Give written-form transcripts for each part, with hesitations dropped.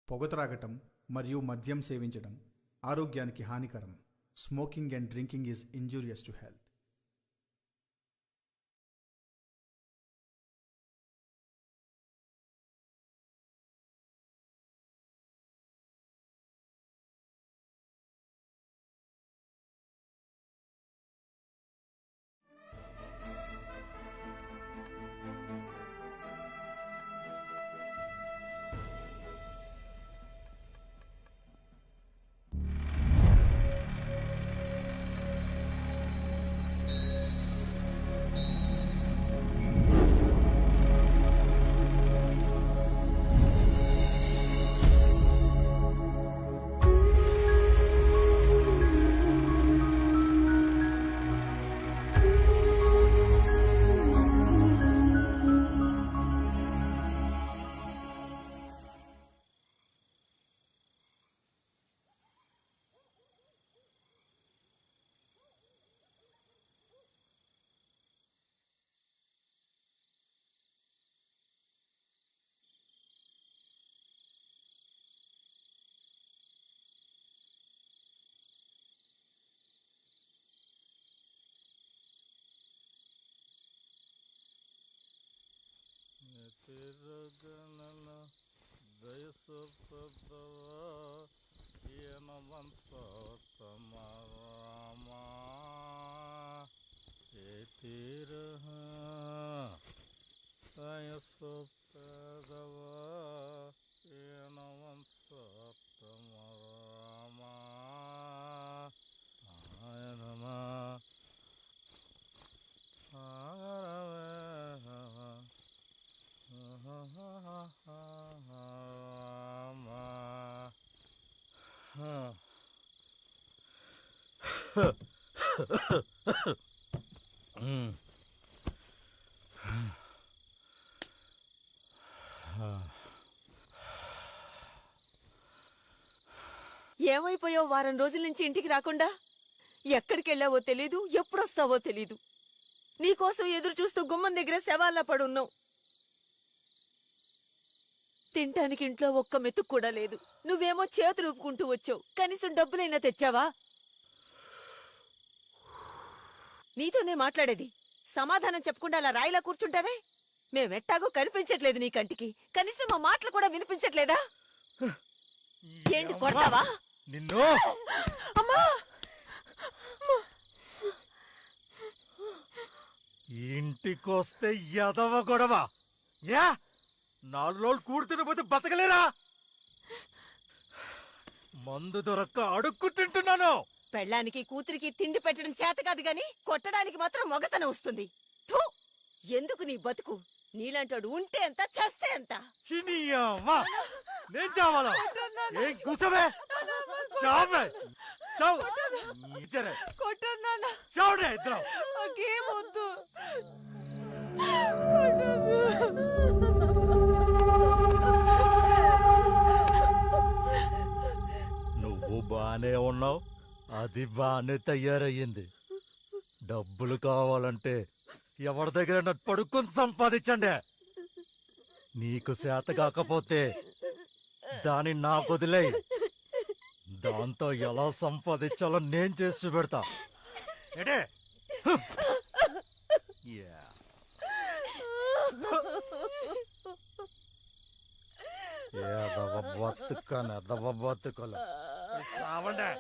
పొగ త్రాగటం మరియు మద్యం సేవించడం ఆరోగ్యానికి హానికరం. Smoking and drinking is injurious to health. తిరగనల దయసొత్తదవా ఈయనవంతమరామా ఏ తీరహ దయసొత్తదవా ఈయనవంతమరామా ఆయనమా ఏమైపోయావు? వారం రోజుల నుంచి ఇంటికి రాకుండా ఎక్కడికెళ్ళావో తెలీదు, ఎప్పుడొస్తావో తెలీదు. నీకోసం ఎదురు చూస్తూ గుమ్మం దగ్గర శవాల్లా పడున్నావు. తింటానికి ఇంట్లో ఒక్క మెతుకు కూడా లేదు. నువ్వేమో చేతులు ఊపుకుంటూ వచ్చావు. కనీసం డబ్బులైనా తెచ్చావా? నీతోనే మాట్లాడేది. సమాధానం చెప్పకుండా అలా రాయిలా కూర్చుంటావే? మేమెట్టాగో కనిపించట్లేదు నీ కంటికి. కనీసం మా మాటలు కూడా వినిపించట్లేదా? ఏంటి కొడతావా? నిన్ను అమ్మా! ఇంటికొస్తే ఎదవ గొడవ. యా 4 రోజులు కూడుతున్నపోతే బతకలేరా? మందు దొరక్క అడుక్కు తింటున్నాను. పెళ్ళానికి కూతురికి తిండి పెట్టడం చేత కాదు గాని కొట్టడానికి మాత్రం మొగతనం వస్తుంది. థూ! ఎందుకు నీ బతుకు? నీలాంటాడు ఉంటే ఎంత, చేస్తే ఎంత? చినియమ్మా నేను చావాలా? ఏం కూసవే? చావే చావు చావుడే ఇద్దరం. నాకేమొద్దు. నువ్వు బానే ఉన్నావు, అది బానే తయారయ్యింది. డబ్బులు కావాలంటే ఎవరి దగ్గర పడుకొని సంపాదించండి. నీకు చేత కాకపోతే దాన్ని నాకు వదిలేయ్. దాంతో ఎలా సంపాదించాలో నేను చేసి పెడతా. ఏడే బతుకల రావండే.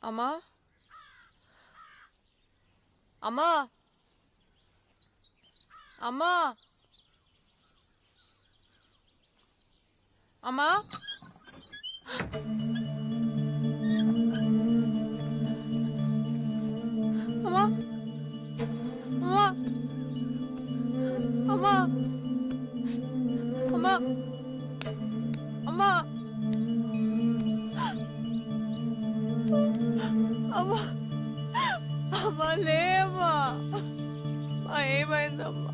అమ్మా, అమ్మా, అమ్మా, అమ్మా అమ్మా అమ్మా అమ్మా అమ్మా అమ్మా అమ్మా లేమ్మా ఏమైందమ్మా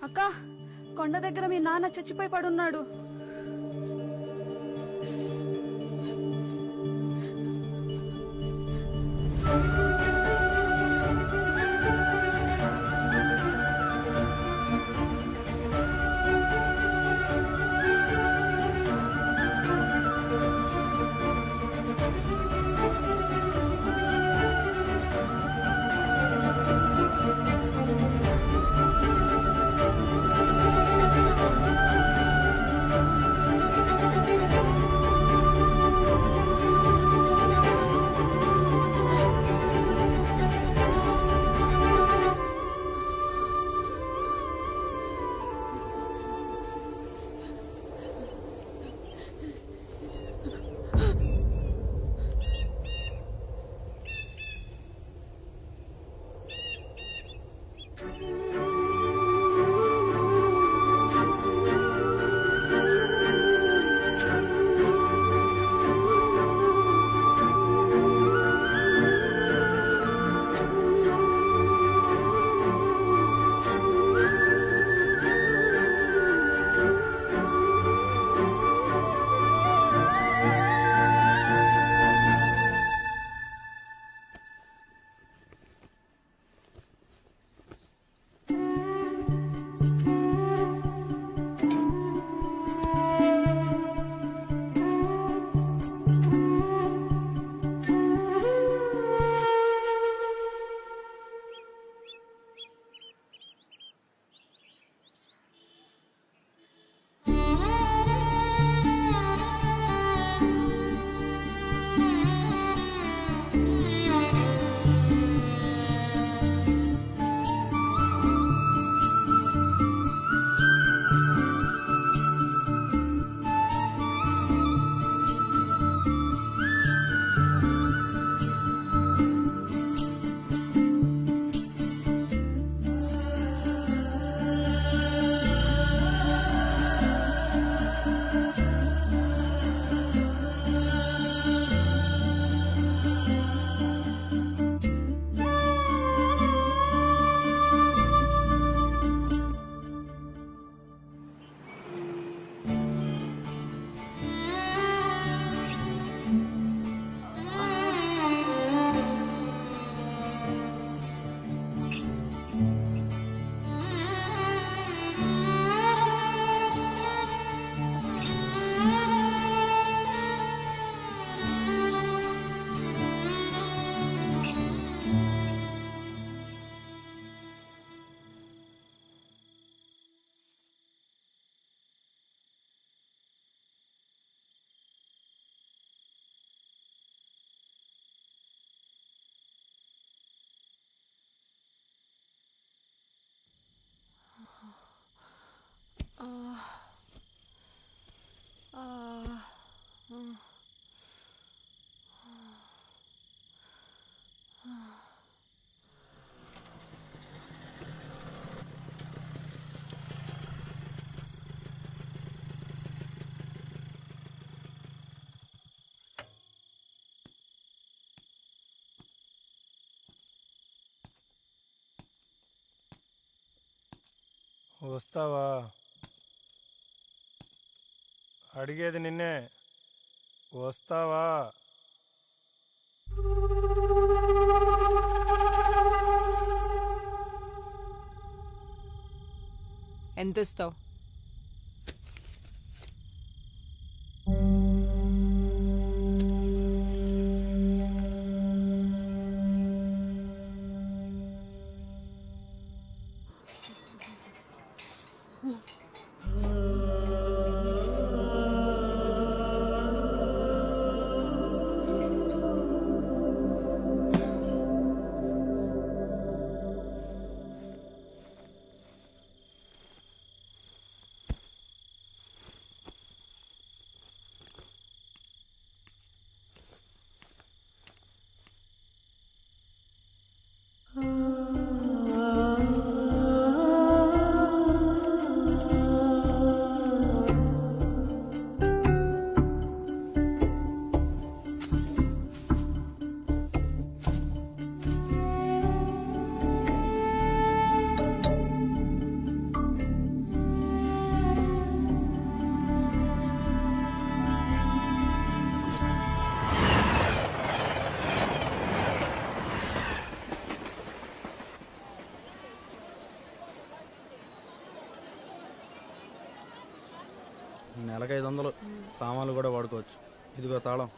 అక్క కొండ దగ్గర మీ నాన్న చచ్చిపోయి పడున్నాడు. వస్తావా? అడిగేది నిన్నే. వస్తావా? ఎంత ఇస్తావు? నెలకు 500 సామాన్లు కూడా వాడుకోవచ్చు. ఇదిగో తాళం.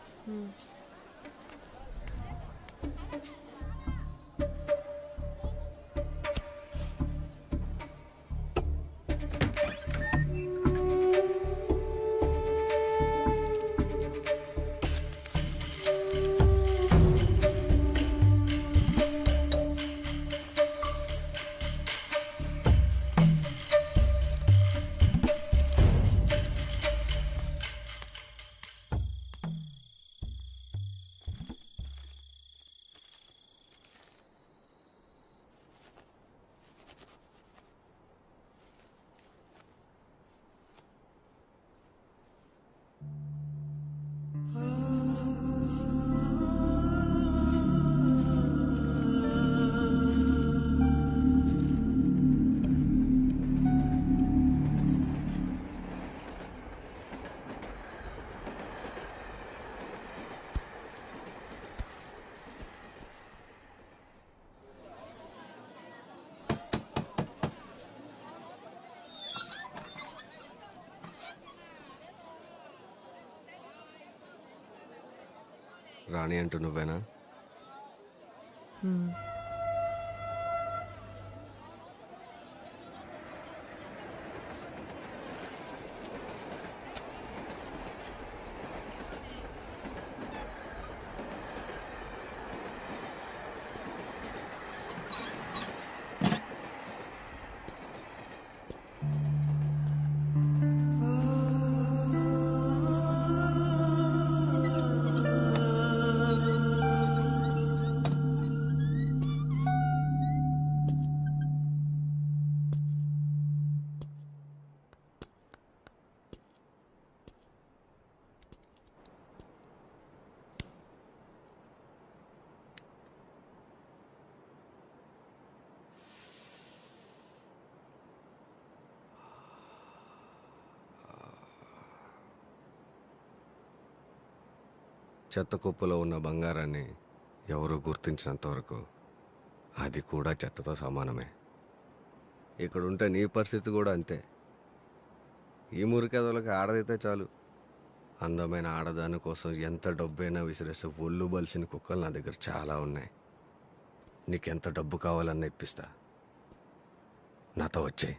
రాణి అంటూ నువ్వేనా? చెత్త కుప్పలో ఉన్న బంగారాన్ని ఎవరూ గుర్తించినంత వరకు అది కూడా చెత్తతో సమానమే. ఇక్కడుంటే నీ పరిస్థితి కూడా అంతే. ఈ మురికెదలకి ఆడదైతే చాలు. అందమైన ఆడదాని కోసం ఎంత డబ్బైనా విసిరేస్తే ఒళ్ళు బలిసిన కుక్కలు నా దగ్గర చాలా ఉన్నాయి. నీకెంత డబ్బు కావాలన్నా ఇప్పిస్తా. నాతో వచ్చేయ్.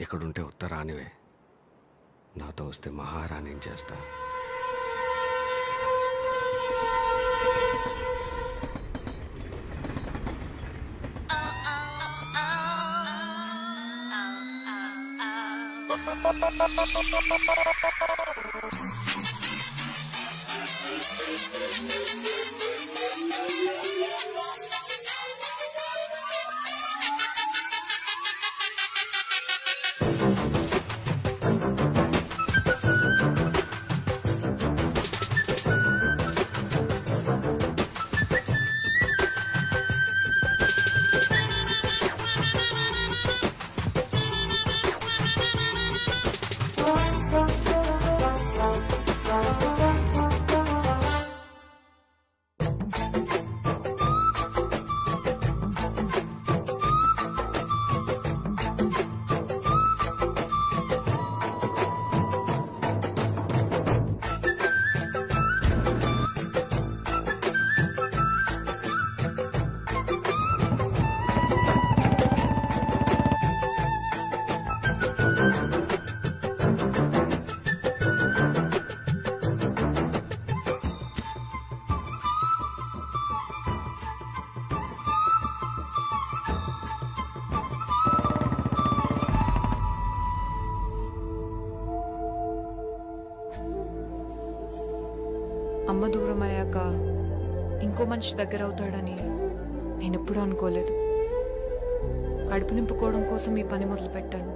ఇక్కడుంటే ఉత్తరానివే, నాతో వస్తే మహారాణిని చేస్తా. అమ్మ దూరం అయ్యాక ఇంకో మనిషి దగ్గర అవుతాడని నేను ఎప్పుడూ అనుకోలేదు. కడుపు నింపుకోవడం కోసం ఈ పని మొదలు పెట్టాను.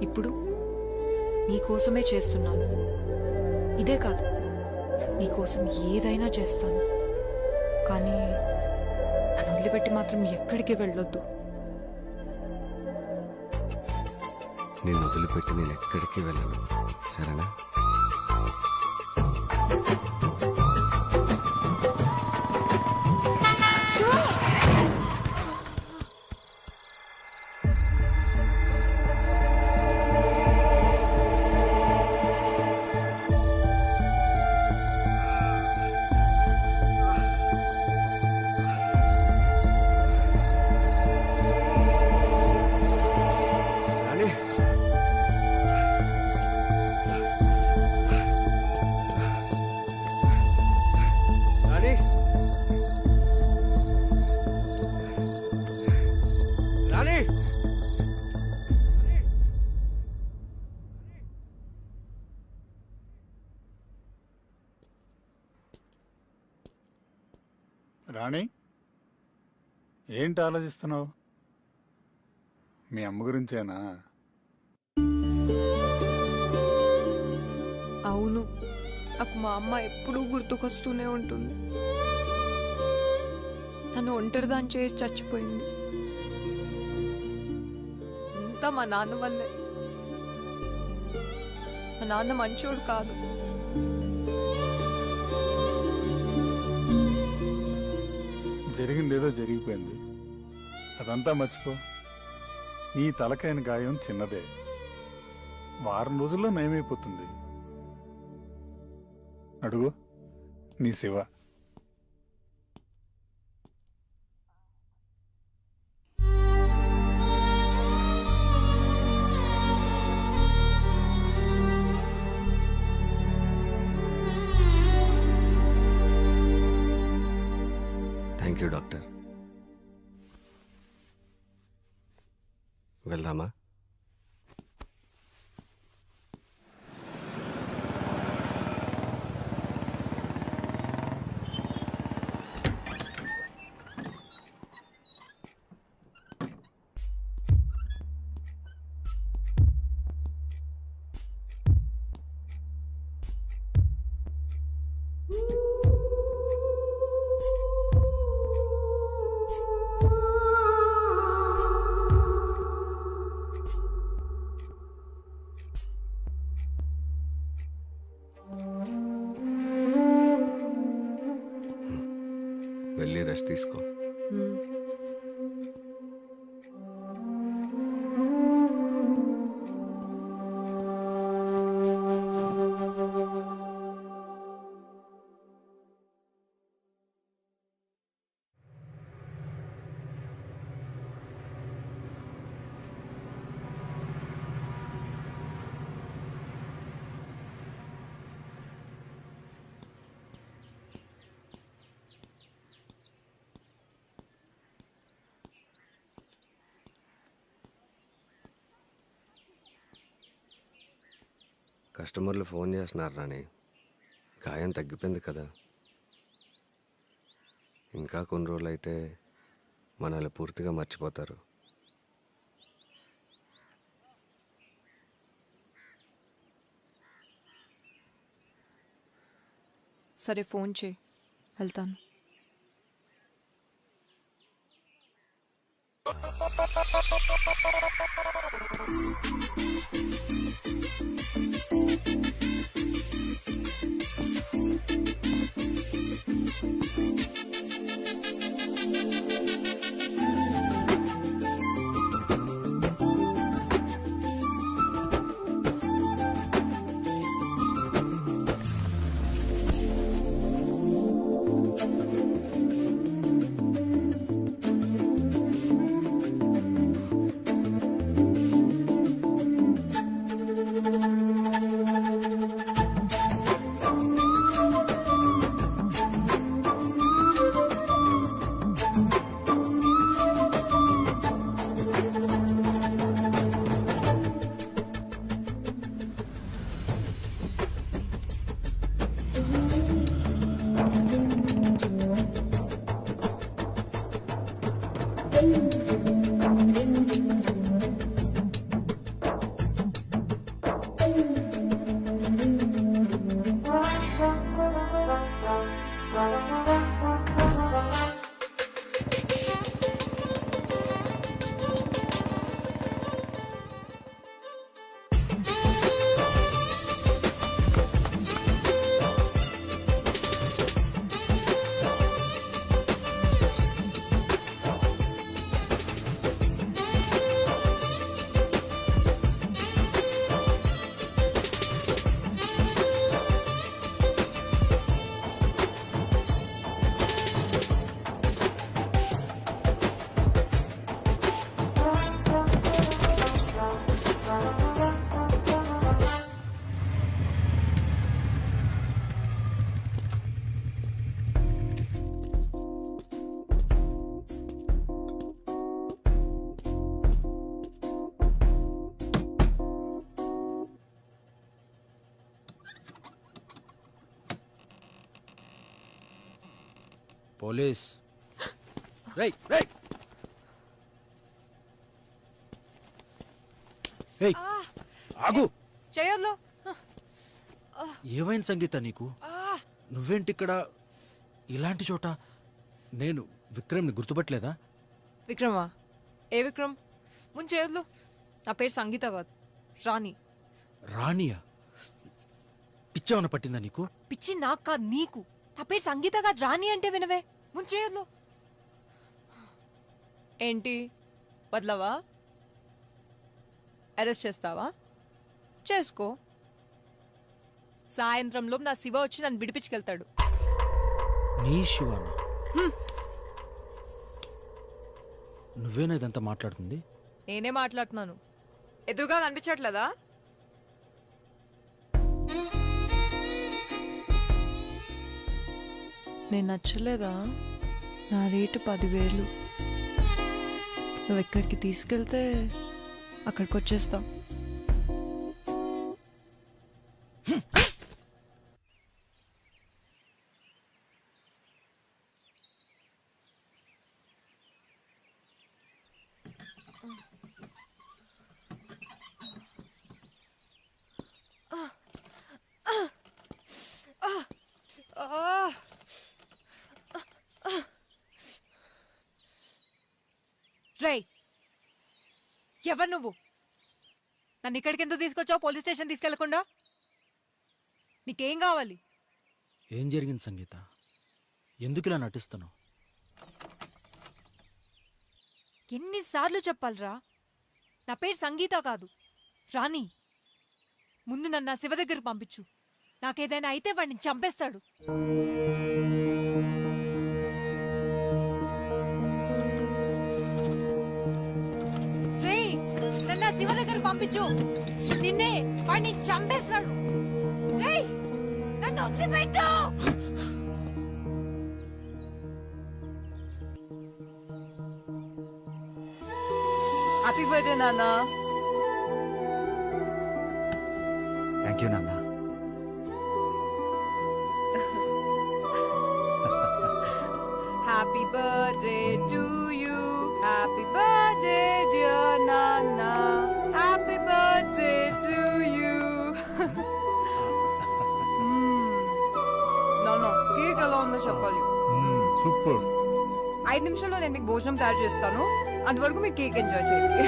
ఇప్పుడు నీకోసమే చేస్తున్నాను. ఇదే కాదు, నీకోసం ఏదైనా చేస్తాను. కానీ నన్ను వదిలిపెట్టి మాత్రం ఎక్కడికి వెళ్ళొద్దు. నిన్ను వదిలిపెట్టి నేను ఎక్కడికి వెళ్ళను, సరేనా? రాణి, ఏంటి ఆలోచిస్తున్నావు? మీ అమ్మ గురించేనా? అవును, నాకు మా అమ్మ ఎప్పుడూ గుర్తుకొస్తూనే ఉంటుంది. తను ఒంటరిదాన్ని చేసి చచ్చిపోయింది. అంతా మా నాన్న వల్లే. మా నాన్న మంచోడు కాదు. జరిగిందేదో జరిగిపోయింది, అదంతా మర్చిపో. నీ తలకైన గాయం చిన్నదే, వారం రోజుల్లో నయమైపోతుంది. అడుగు, నీ శివ. Thank you doctor. వెళ్దామా? వెళ్ళి రెస్ట్ తీసుకో. కస్టమర్లు ఫోన్ చేస్తున్నారు రాణి, గాయం తగ్గిపోయింది కదా. ఇంకా కొన్ని రోజులు అయితే మనల్ని పూర్తిగా మర్చిపోతారు. సరే, ఫోన్ చేయి, వెళ్తాను. పోలీస్. రేయ్ రేయ్ రేయ్ ఆగు. చేయొద్దు. ఏమైంది సంగీత నీకు? నువ్వేంటి ఇక్కడ ఇలాంటి చోట? నేను విక్రమ్ని గుర్తుపట్టలేదా? విక్రమా? ఏ విక్రమ్? ముందు చేయొద్దు. నా పేరు సంగీత కాదు, రాణి. రాణియా? పిచ్చేమన్నా పట్టిందా నీకు? పిచ్చి నాకు కాదు, నీకు. నా పేరు సంగీత కాదు, రాణి అంటే వినవే. ముందు చేయొద్దు. ఏంటి వదలవా? అరెస్ట్ చేస్తావా? చేసుకో. సాయంత్రంలో నా శివ వచ్చి నన్ను విడిపించుకెళ్తాడు. నీ శివానా? నువ్వేనా ఇదంతా మాట్లాడుతుంది? నేనే మాట్లాడుతున్నాను. ఎదురుగా కనిపించట్లేదా? నేను నచ్చలేదా? నా రేటు 10,000. నువ్వు ఎక్కడికి తీసుకెళ్తే అక్కడికి వచ్చేస్తావు. రేయ్, ఎవరు నువ్వు? నన్ను ఇక్కడికి ఎందుకు తీసుకొచ్చావు? పోలీస్ స్టేషన్ తీసుకెళ్లకుండా. నీకేం కావాలి? ఏం జరిగింది సంగీత? ఎందుకు ఇలా నటిస్తున్నావు? ఎన్నిసార్లు చెప్పాలరా? నా పేరు సంగీత కాదు, రాణి. ముందు నన్ను నా శివ దగ్గరకు పంపించు. నాకేదైనా అయితే వాడిని చంపేస్తాడు. రేయ్, నన్ను నా శివ దగ్గరకు పంపించు. నిన్నే వాడిని చంపేస్తాడు. రేయ్, నన్ను వదిలిపెట్టు. హ్యాపీ బర్త్డే నాన్న. థ్యాంక్ యూ నాన్న. Happy birthday to you. Happy birthday dear Nana. Happy birthday to you. No, cake ఎలా ఉందో చెప్పాలి. సూపర్. 5 నిమిషాల్లో నేను మీకు భోజనం తయారు చేస్తాను. అంతవరకు మీరు కేక్ ఎంజాయ్ చేయండి.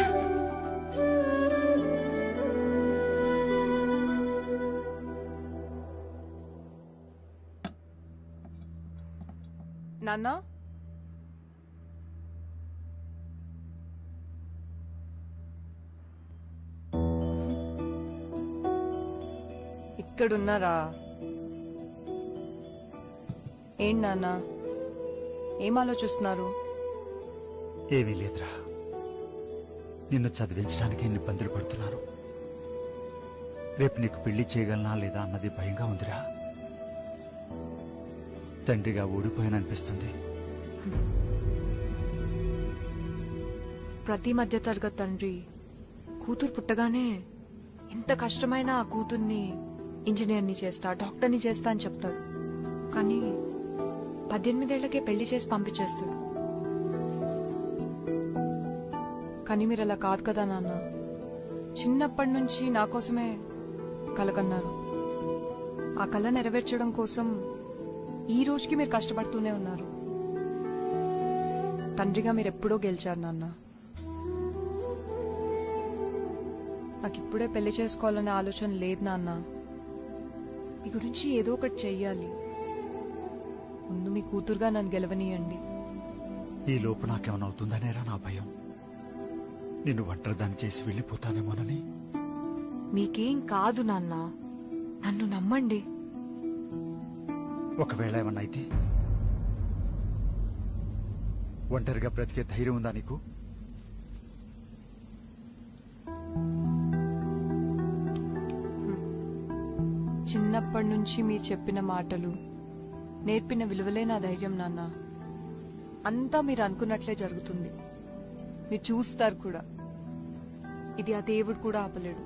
నాన్న, ఇక్కడున్నారా? ఏంటి నాన్న, ఏం ఆలోచిస్తున్నారు? ఏమీ లేదురా, నిన్ను చదివించడానికి ఎన్ని ఇబ్బందులు పడుతున్నారు. రేపు నీకు పెళ్లి చేయగలనా లేదా అన్నది భయంగా ఉందిరా. తండ్రిగా ఓడిపోయాననిపిస్తుంది. ప్రతి మధ్యతరగతి తండ్రి కూతురు పుట్టగానే ఎంత కష్టమైనా ఆ కూతుర్ని ఇంజనీర్ని చేస్తా, డాక్టర్ని చేస్తా అని చెప్తాడు. కానీ 18 ఏళ్లకే పెళ్లి చేసి పంపించేస్తాడు. కానీ మీరు అలా కాదు కదా నాన్న. చిన్నప్పటి నుంచి నా కోసమే కలకన్నారు. ఆ కళ నెరవేర్చడం కోసం ఈ రోజుకి మీరు కష్టపడుతూనే ఉన్నారు. తండ్రిగా మీరు ఎప్పుడో గెలిచారు నాన్న. నాకు ఇప్పుడే పెళ్లి చేసుకోవాలనే ఆలోచన లేదు నాన్న. మీ గురించి ఏదో ఒకటి చెయ్యాలి. ముందు మీ కూతురుగా నన్ను గెలవనీయండి. ఈ లోపు నాకేమైనా అవుతుందనేరా నా భయం. నిన్ను ఒంటరిదాన్ని చేసి వెళ్ళిపోతానేమోనని. మీకేం కాదు నాన్న, నన్ను నమ్మండి. ఒకవేళ ఏమన్నా అయితే ఒంటరిగా బ్రతికే ధైర్యం ఉందా నీకు? చిన్నప్పటి నుంచి మీరు చెప్పిన మాటలు, నేర్పిన విలువలే నా ధైర్యం నాన్న. అంతా మీరు అనుకున్నట్లే జరుగుతుంది. మీరు చూస్తారు కూడా. ఇది ఆ దేవుడు కూడా ఆపలేడు.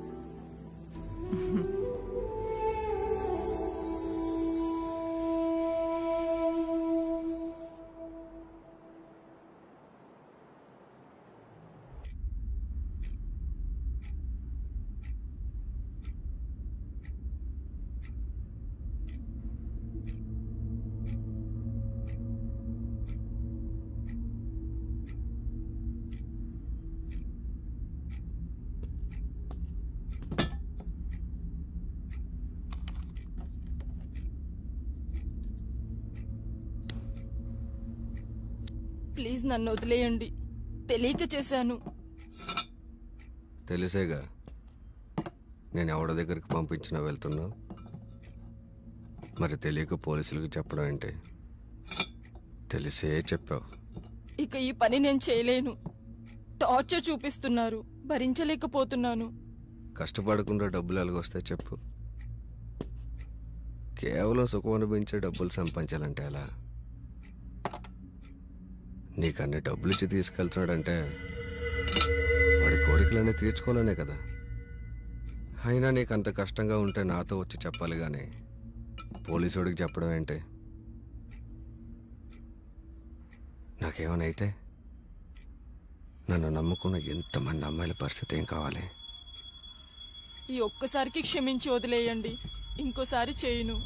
ప్లీజ్ నన్ను వదిలేయండి. తెలియక చేశాను. తెలిసేగా నేను ఎవరి దగ్గరికి పంపించినా వెళ్తున్నావు. మరి తెలియక పోలీసులకు చెప్పడం ఏంటి? తెలిసే చెప్పావు. ఇక ఈ పని నేను చేయలేను. టార్చర్ చూపిస్తున్నారు, భరించలేకపోతున్నాను. కష్టపడకుండా డబ్బులు ఎలాగొస్తాయి చెప్పు. కేవలం సుఖం అనిపించే డబ్బులు సంపాదించాలంటే ఎలా? నీకు అన్ని డబ్బులు ఇచ్చి తీసుకెళ్తున్నాడంటే వాడి కోరికలన్నీ తీర్చుకోవాలనే కదా. అయినా నీకు అంత కష్టంగా ఉంటే నాతో వచ్చి చెప్పాలి కానీ పోలీసుడికి చెప్పడం ఏంటి? నాకేమైనా అయితే నన్ను నమ్ముకున్న ఎంతమంది అమ్మాయిల పరిస్థితి ఏం కావాలి? ఈ ఒక్కసారికి క్షమించి వదిలేయండి. ఇంకోసారి చేయను.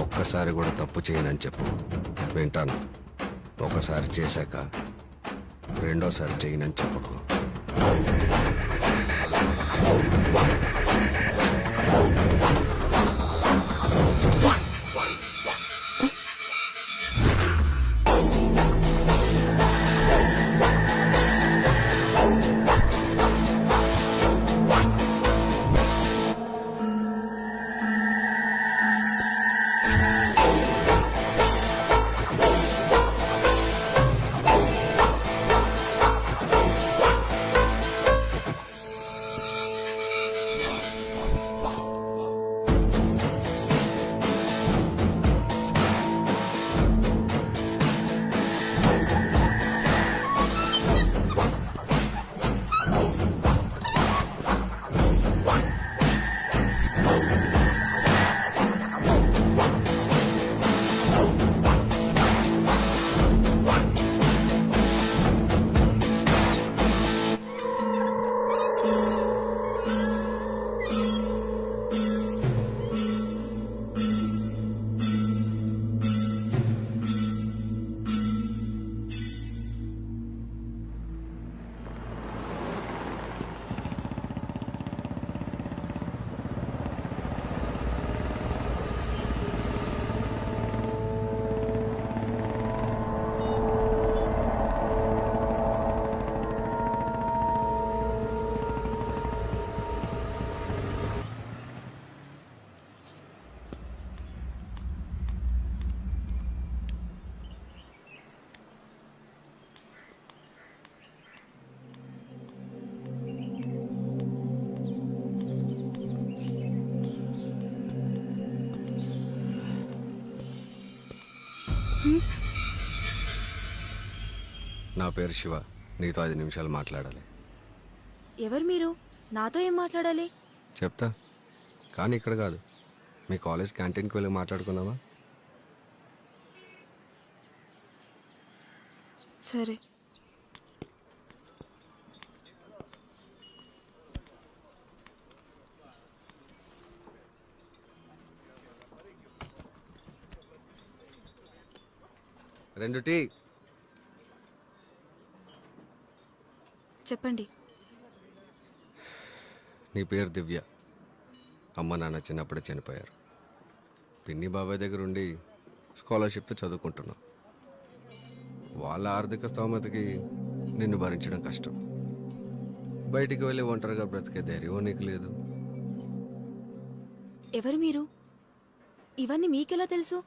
ఒక్కసారి కూడా తప్పు చేయనని చెప్పు, వింటాను. ఒకసారి చేశాక రెండోసారి చేయనని చెప్పకు. నా పేరు శివ. నీతో 5 నిమిషాలు మాట్లాడాలి. ఎవరు మీరు? నాతో ఏం మాట్లాడాలి? చెప్తా, కానీ ఇక్కడ కాదు. మీ కాలేజ్ క్యాంటీన్కి వెళ్ళి మాట్లాడుకుందామా? సరే. రెండు టీ. చెప్పండి. నీ పేరు దివ్య. అమ్మ నాన్న చిన్నప్పుడే చనిపోయారు. పిన్ని బాబాయ్ దగ్గర ఉండి స్కాలర్షిప్తో చదువుకుంటున్నావు. వాళ్ళ ఆర్థిక స్తోమతకి నిన్ను భరించడం కష్టం. బయటికి వెళ్ళి ఒంటరిగా బ్రతికే ధైర్యం నీకు లేదు. ఎవరు మీరు? ఇవన్నీ మీకెలా తెలుసు?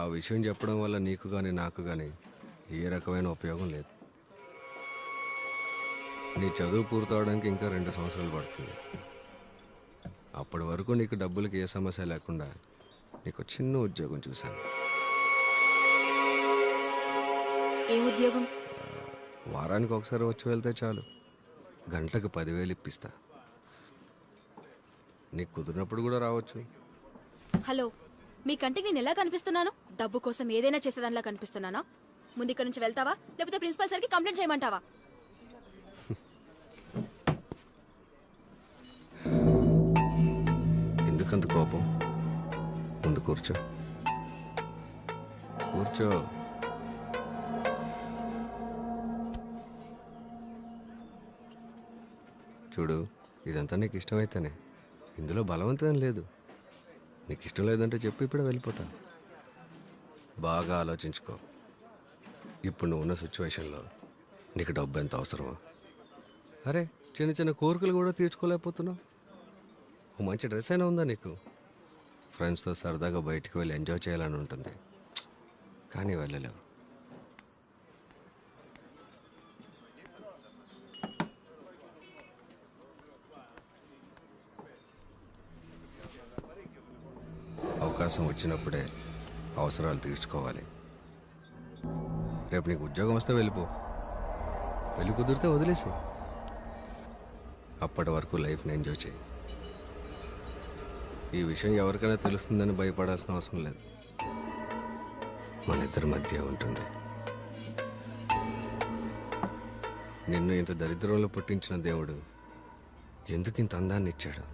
ఆ విషయం చెప్పడం వల్ల నీకు కానీ నాకు కానీ ఏ రకమైన ఉపయోగం లేదు. నీ చదువు పూర్తవడానికి ఇంకా 2 సంవత్సరాలు పడుతుంది. అప్పటి వరకు నీకు డబ్బులకి ఏ సమస్య లేకుండా నీకు చిన్న ఉద్యోగం చూశాను. ఏ ఉద్యోగం? వారానికి ఒకసారి వచ్చి వెళ్తే చాలు. గంటకు 10,000 ఇప్పిస్తా. నీకు కుదిరినప్పుడు కూడా రావచ్చు. హలో, మీ కంటికి నేను ఎలా కనిపిస్తున్నాను? డబ్బు కోసం ఏదైనా చేసేదానిలా కనిపిస్తున్నానా? ముందు ఇక్కడ నుంచి వెళ్తావా, లేకపోతే ప్రిన్సిపల్ సార్కి కంప్లైంట్ చేయమంటావా? ఎందుకంత కోపం? ముందు కూర్చో, కూర్చో. చూడు, ఇదంతా నీకు ఇష్టమైతేనే, ఇందులో బలవంతం లేదు. నీకు ఇష్టం లేదంటే చెప్పి ఇప్పుడే వెళ్ళిపోతా. బాగా ఆలోచించుకో. ఇప్పుడు నువ్వు ఉన్న సిచ్యువేషన్లో నీకు డబ్బు ఎంత అవసరమో. అరే, చిన్న చిన్న కోరికలు కూడా తీర్చుకోలేకపోతున్నావు. ఓ మంచి డ్రెస్ అయినా ఉందా నీకు? ఫ్రెండ్స్తో సరదాగా బయటికి వెళ్ళి ఎంజాయ్ చేయాలని ఉంటుంది, కానీ వెళ్ళలేవు. అవకాశం వచ్చినప్పుడే అవసరాలు తీర్చుకోవాలి. రేపు నీకు ఉద్యోగం వస్తే వెళ్ళిపో, పెళ్ళి కుదిరితే వదిలేసి. అప్పటి వరకు లైఫ్ని ఎంజాయ్ చేయి. ఈ విషయం ఎవరికైనా తెలుస్తుందని భయపడాల్సిన అవసరం లేదు. మన ఇద్దరి మధ్య ఉంటుంది. నిన్ను ఇంత దరిద్రంలో పుట్టించిన దేవుడు ఎందుకు ఇంత అందాన్ని ఇచ్చాడు?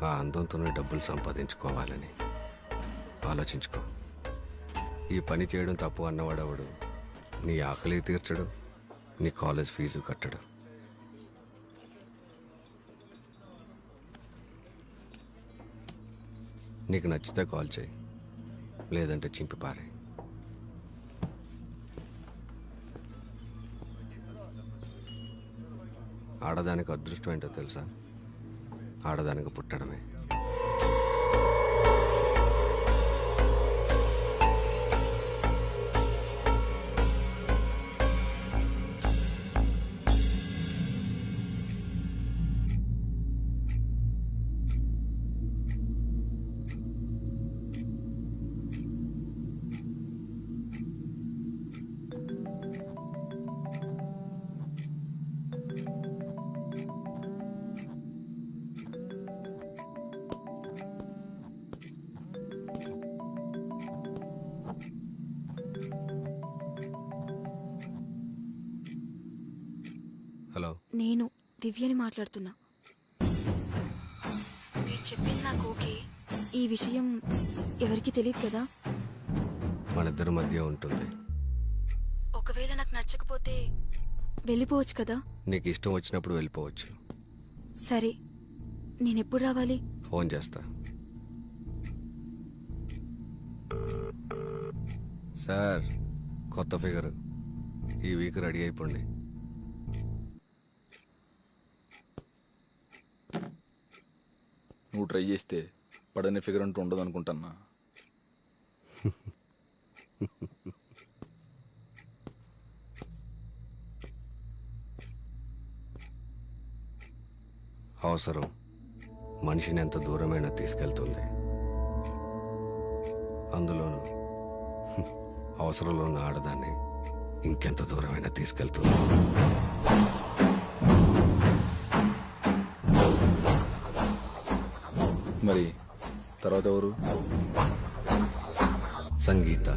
ఆ అందంతోనే డబ్బులు సంపాదించుకోవాలని ఆలోచించుకో. ఈ పని చేయడం తప్పు అన్నవాడవడు నీ ఆకలి తీర్చడు, నీ కాలేజ్ ఫీజు కట్టడు. నీకు నచ్చితే కాల్ చేయి, లేదంటే చింపి పారే. ఆడదానికి అదృష్టం ఏంటో తెలుసా? ఆడదానికి పుట్టడమే. హలో, నేను దివ్యని మాట్లాడుతున్నా. మీరు చెప్పింది నాకు ఓకే. ఈ విషయం ఎవరికి తెలియదు కదా? మన ఇద్దరి మధ్య ఉంటుంది. ఒకవేళ నాకు నచ్చకపోతే వెళ్ళిపోవచ్చు కదా? నీకు ఇష్టం వచ్చినప్పుడు వెళ్ళిపోవచ్చు. సరే, నేను ఎప్పుడు రావాలి? ఫోన్ చేస్తా. సార్, కొత్త ఫిగర్ ఈ వీక్ రెడీ అయిపోండి. నువ్వు ట్రై చేస్తే పడని ఫిగర్ అంటూ ఉండదు అనుకుంటున్నా. అవసరం మనిషిని ఎంత దూరమైనా తీసుకెళ్తుంది. అందులోనూ అవసరంలో ఉన్న ఆడదాన్ని ఇంకెంత దూరమైనా తీసుకెళ్తుంది. మరి తర్వాత ఎవరు? సంగీత.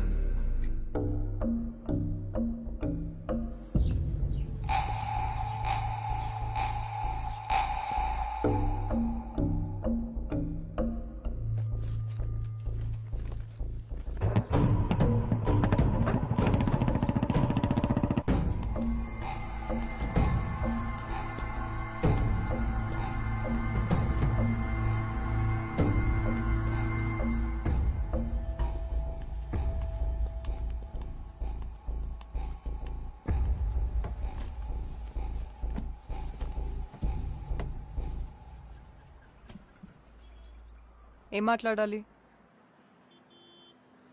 ఏం మాట్లాడాలి?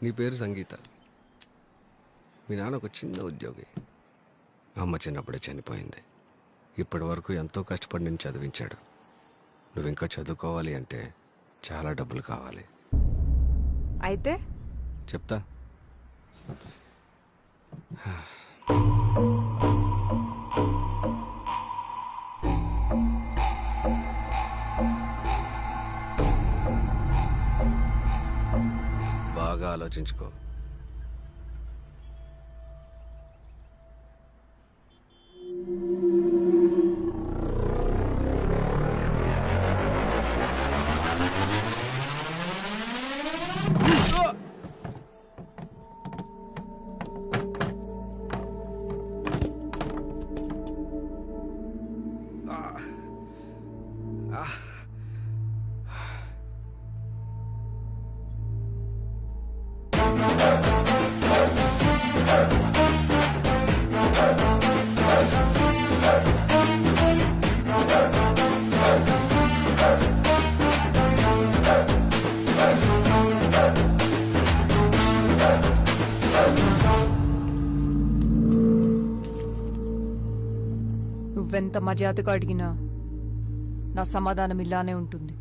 నీ పేరు సంగీత. మీ నాన్న ఒక చిన్న ఉద్యోగి. అమ్మ చిన్నప్పుడే చనిపోయింది. ఇప్పటి వరకు ఎంతో కష్టపడి నేను చదివించాడు. నువ్వు ఇంకా చదువుకోవాలి అంటే చాలా డబ్బులు కావాలి. అయితే చెప్తా. ఆలోచించుకో. నువ్వెంత మర్యాదగా అడిగినా నా సమాధానం ఇలానే ఉంటుంది.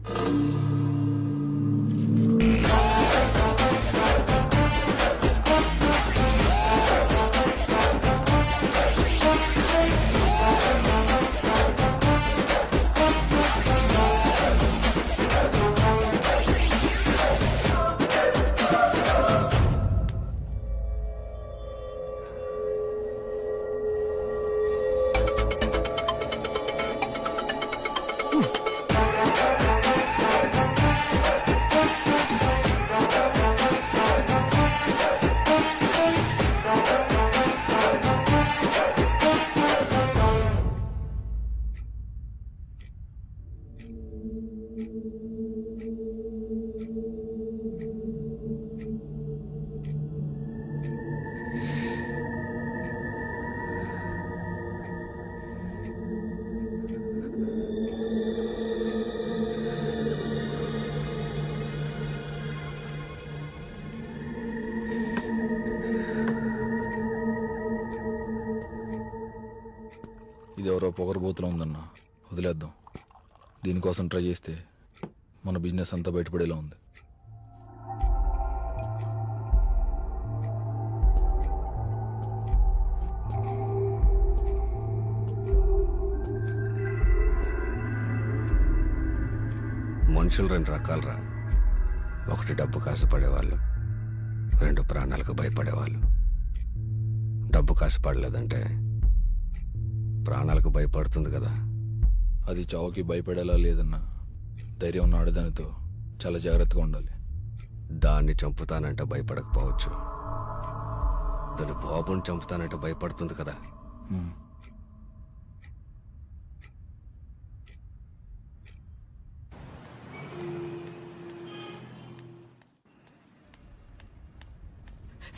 ఇది ఎవరో పొగరబోతులో ఉందన్న, వదిలేద్దాం. దీనికోసం ట్రై చేస్తే మన బిజినెస్ అంతా బయటపడేలా ఉంది. మనుషులు 2 రకాలరా. ఒకటి డబ్బు కాసుపడేవాళ్ళు, 2 ప్రాణాలకు భయపడేవాళ్ళు. డబ్బు కాసుపడలేదంటే ప్రాణాలకు భయపడుతుంది కదా. అది చావుకి భయపడేలా లేదన్నా. ధైర్యం ఉన్న ఆడదానితో చాలా జాగ్రత్తగా ఉండాలి. దాన్ని చంపుతానంటే భయపడకపోవచ్చు, దాని బాబుని చంపుతానంటే భయపడుతుంది కదా.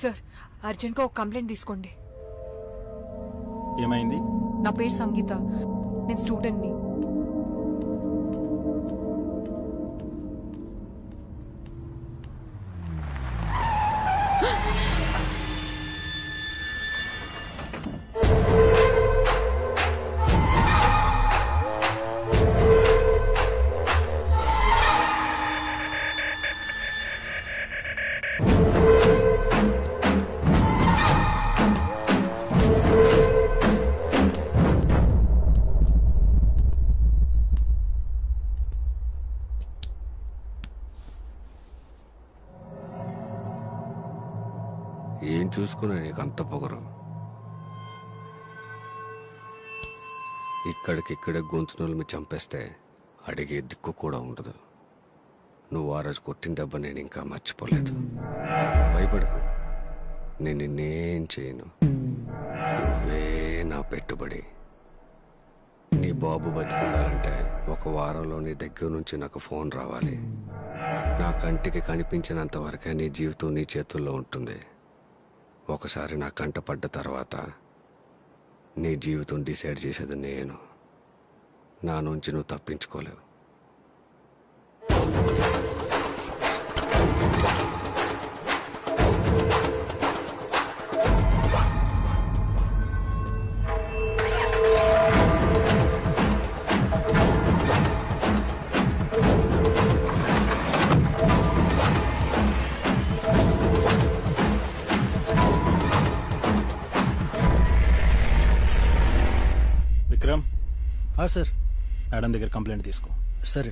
సార్, అర్జెంట్గా ఒక కంప్లైంట్ తీసుకోండి. ఏమైంది? నా పేరు సంగీత, నేను స్టూడెంట్ని. ఏం చూసుకున్నా నీకు అంత పొగరు? ఇక్కడికిక్కడే గొంతునోళ్ళు మీ చంపేస్తే అడిగే దిక్కు కూడా ఉండదు. నువ్వు ఆ రోజు కొట్టిన దెబ్బ నేను ఇంకా మర్చిపోలేదు. భయపడకు, నేను నిన్నేం చేయను. నువ్వే నా పెట్టుబడి. నీ బాబు బతికుండాలంటే 1 వారంలో నీ దగ్గర నుంచి నాకు ఫోన్ రావాలి. నా కంటికి కనిపించినంత వరకే నీ జీవితం నీ చేతుల్లో ఉంటుంది. ఒకసారి నా కంట పడ్డ తర్వాత నీ జీవితం డిసైడ్ చేసేది నేను. నా నుంచి నువ్వు తప్పించుకోలేవు. విక్రమ్, సార్. మేడం దగ్గర కంప్లైంట్ తీసుకో. సరే.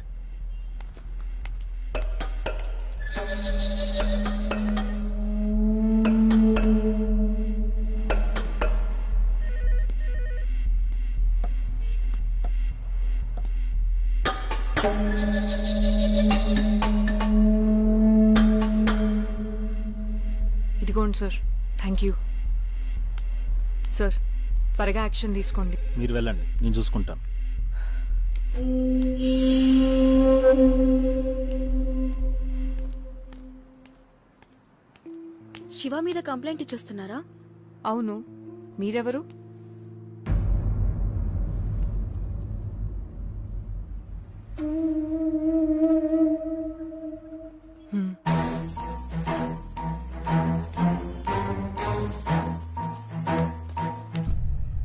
ఇదిగోండి సార్. Thank you sir. త్వరగా యాక్షన్ తీసుకోండి. మీరు వెళ్ళండి, నేను చూసుకుంటాను. శివ మీద కంప్లైంట్ ఇచ్చొస్తున్నారా? అవును, మీరెవరు?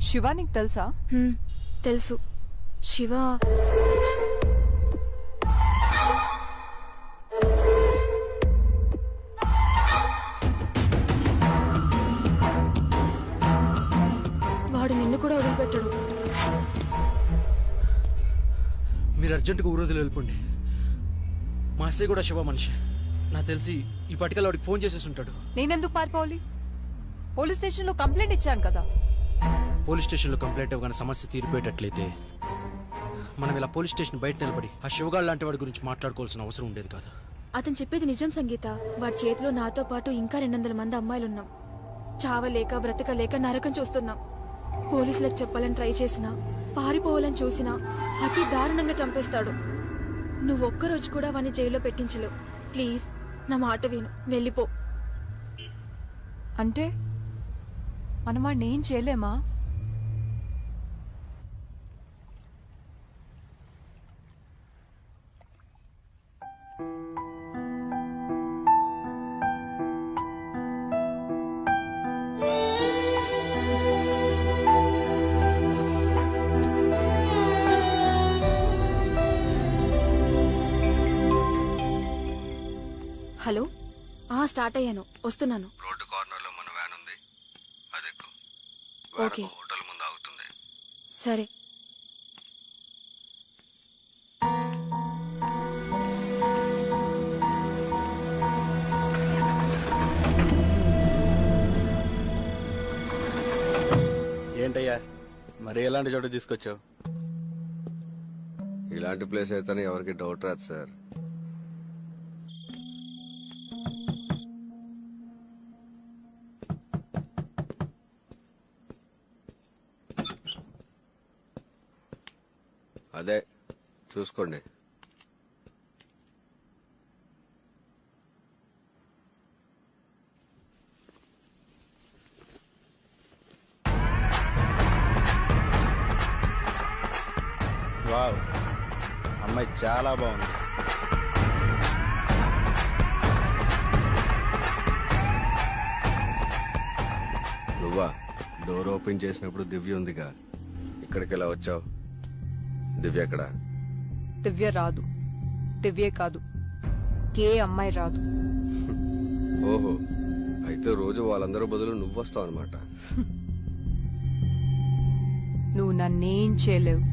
శివ నీకు తెలుసా? తెలుసు. శివ వాడు నిన్ను కూడా వదిలిపెట్టాడు. మీరు అర్జెంటుగా ఊరోజులు వెళ్ళిపోండి. మా అత్తయ్య కూడా శివ మనిషి. నాకు తెలిసి ఈ పటికల్ వాడికి ఫోన్ చేసేసి ఉంటాడు. నేనెందుకు పారిపోవాలి? పోలీస్ స్టేషన్లో కంప్లైంట్ ఇచ్చాను కదా. పోలీస్ స్టేషన్లో కంప్లైంట్ ఇవ్వగానే సమస్య తీరిపోయేటట్లయితే మనం ఇలా పోలీస్ స్టేషన్ బయట నిలబడి ఆ శివగాడు లాంటి వాడి గురించి మాట్లాడుకోవాల్సిన అవసరం ఉండేది కాదు. అతను చెప్పేది నిజం సంగీత. వాడి చేతిలో నాతో పాటు ఇంకా 200 మంది అమ్మాయిలున్నాం. చావలేక బ్రతకలేక నరకం చూస్తున్నాం. పోలీసులకు చెప్పాలని ట్రై చేసినా, పారిపోవాలని చూసినా అతి దారుణంగా చంపేస్తాడు. నువ్వు ఒక్కరోజు కూడా వాడిని జైల్లో పెట్టించలేవు. ప్లీజ్ నా మాట విను, వెళ్ళిపో. అంటే మనం వాడిని ఏం చేయలేమా? హలో, స్టార్ట్ అయ్యాను, వస్తున్నాను. రోడ్డు కార్నర్లో మన వ్యాన్ ఉంది, అది ఎక్కు. ఓకే. హోటల్ ముందు ఆగుతుంది. సరే. ఏంటయ్యా మరి ఎలాంటి చోట తీసుకొచ్చావు? ఇలాంటి ప్లేస్ అయితే ఎవరికి డౌట్ రాదు సార్. అదే చూసుకోండి. వావ్, అమ్మాయి చాలా బాగుంది. నువ్వా? డోర్ ఓపెన్ చేసినప్పుడు దివ్య ఉందిగా, ఇక్కడికి ఎలా వచ్చావు? దివ్య ఎక్కడ? దివ్య రాదు. దివ్యే కాదు, ఏ అమ్మాయి రాదు. ఓహో, అయితే రోజు వాళ్ళందరూ బదులు నువ్వు వస్తావు అనమాట. నువ్వు నన్నేం చేయలేవు.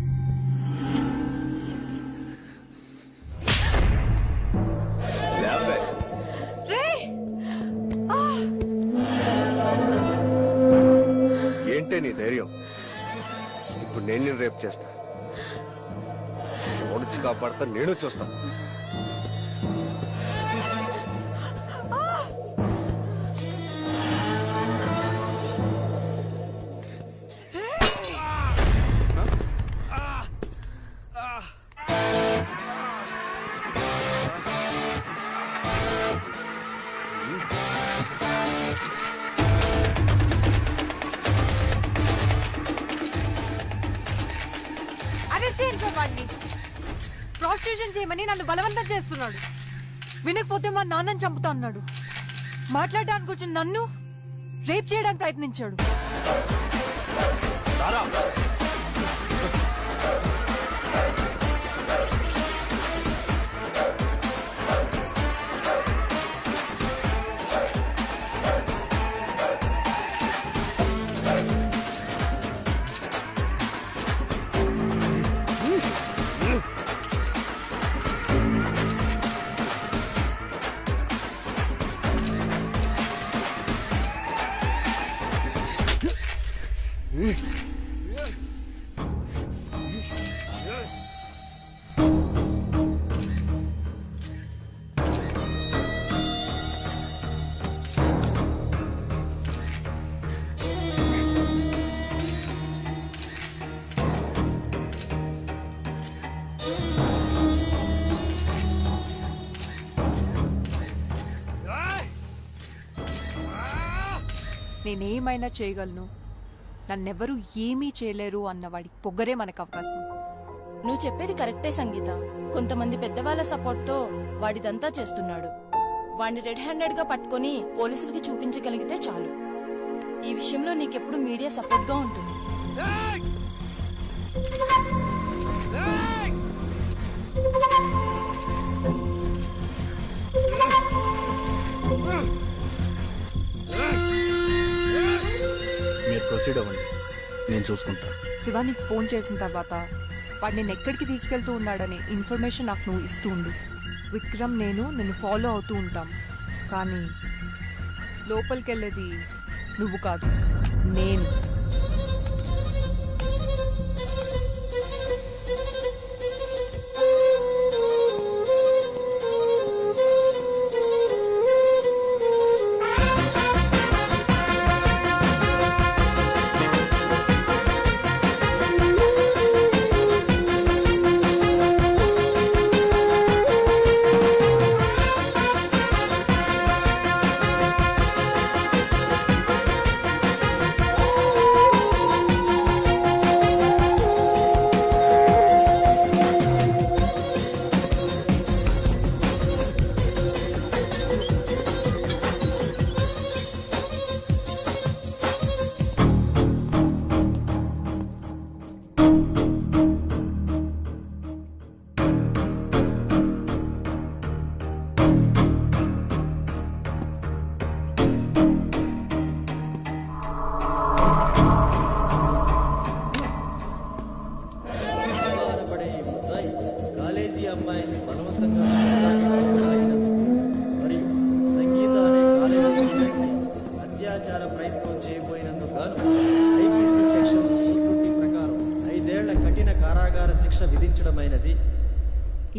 ఏంటే నీ ధైర్యం? ఇప్పుడు నేను రేపు చేస్తా, ఓడిచి కాపాడతా, నేను చూస్తా. ప్రాస్టిట్యూషన్ చేయమని నన్ను బలవంతం చేస్తున్నాడు. వినకపోతే మా నాన్నని చంపుతా అన్నాడు. మాట్లాడడానికి వచ్చిన నన్ను రేప్ చేయడానికి ప్రయత్నించాడు. నేనేమైనా చేయగలను, నన్నెవరూ ఏమీ చేయలేరు అన్నవాడి పొగరే మనకు అవకాశం. నువ్వు చెప్పేది కరెక్టే సంగీత. కొంతమంది పెద్దవాళ్ల సపోర్ట్ తో వాడిదంతా చేస్తున్నాడు. వాడిని రెడ్ హ్యాండెడ్ గా పట్టుకొని పోలీసులకి చూపించగలిగితే చాలు. ఈ విషయంలో నీకెప్పుడు మీడియా సపోర్ట్ గా ఉంటుంది. మీరు ప్రొసీడ్ అవ్వండి, నేను చూసుకుంటా. శివానికి ఫోన్ చేసిన తర్వాత వాడు నేను ఎక్కడికి తీసుకెళ్తూ ఉన్నాడని ఇన్ఫర్మేషన్ నాకు నువ్వు ఇస్తూ ఉండు. విక్రమ్ నిన్ను ఫాలో అవుతూ ఉంటాం, కానీ లోపలికి వెళ్ళేది నువ్వు కాదు, నేను.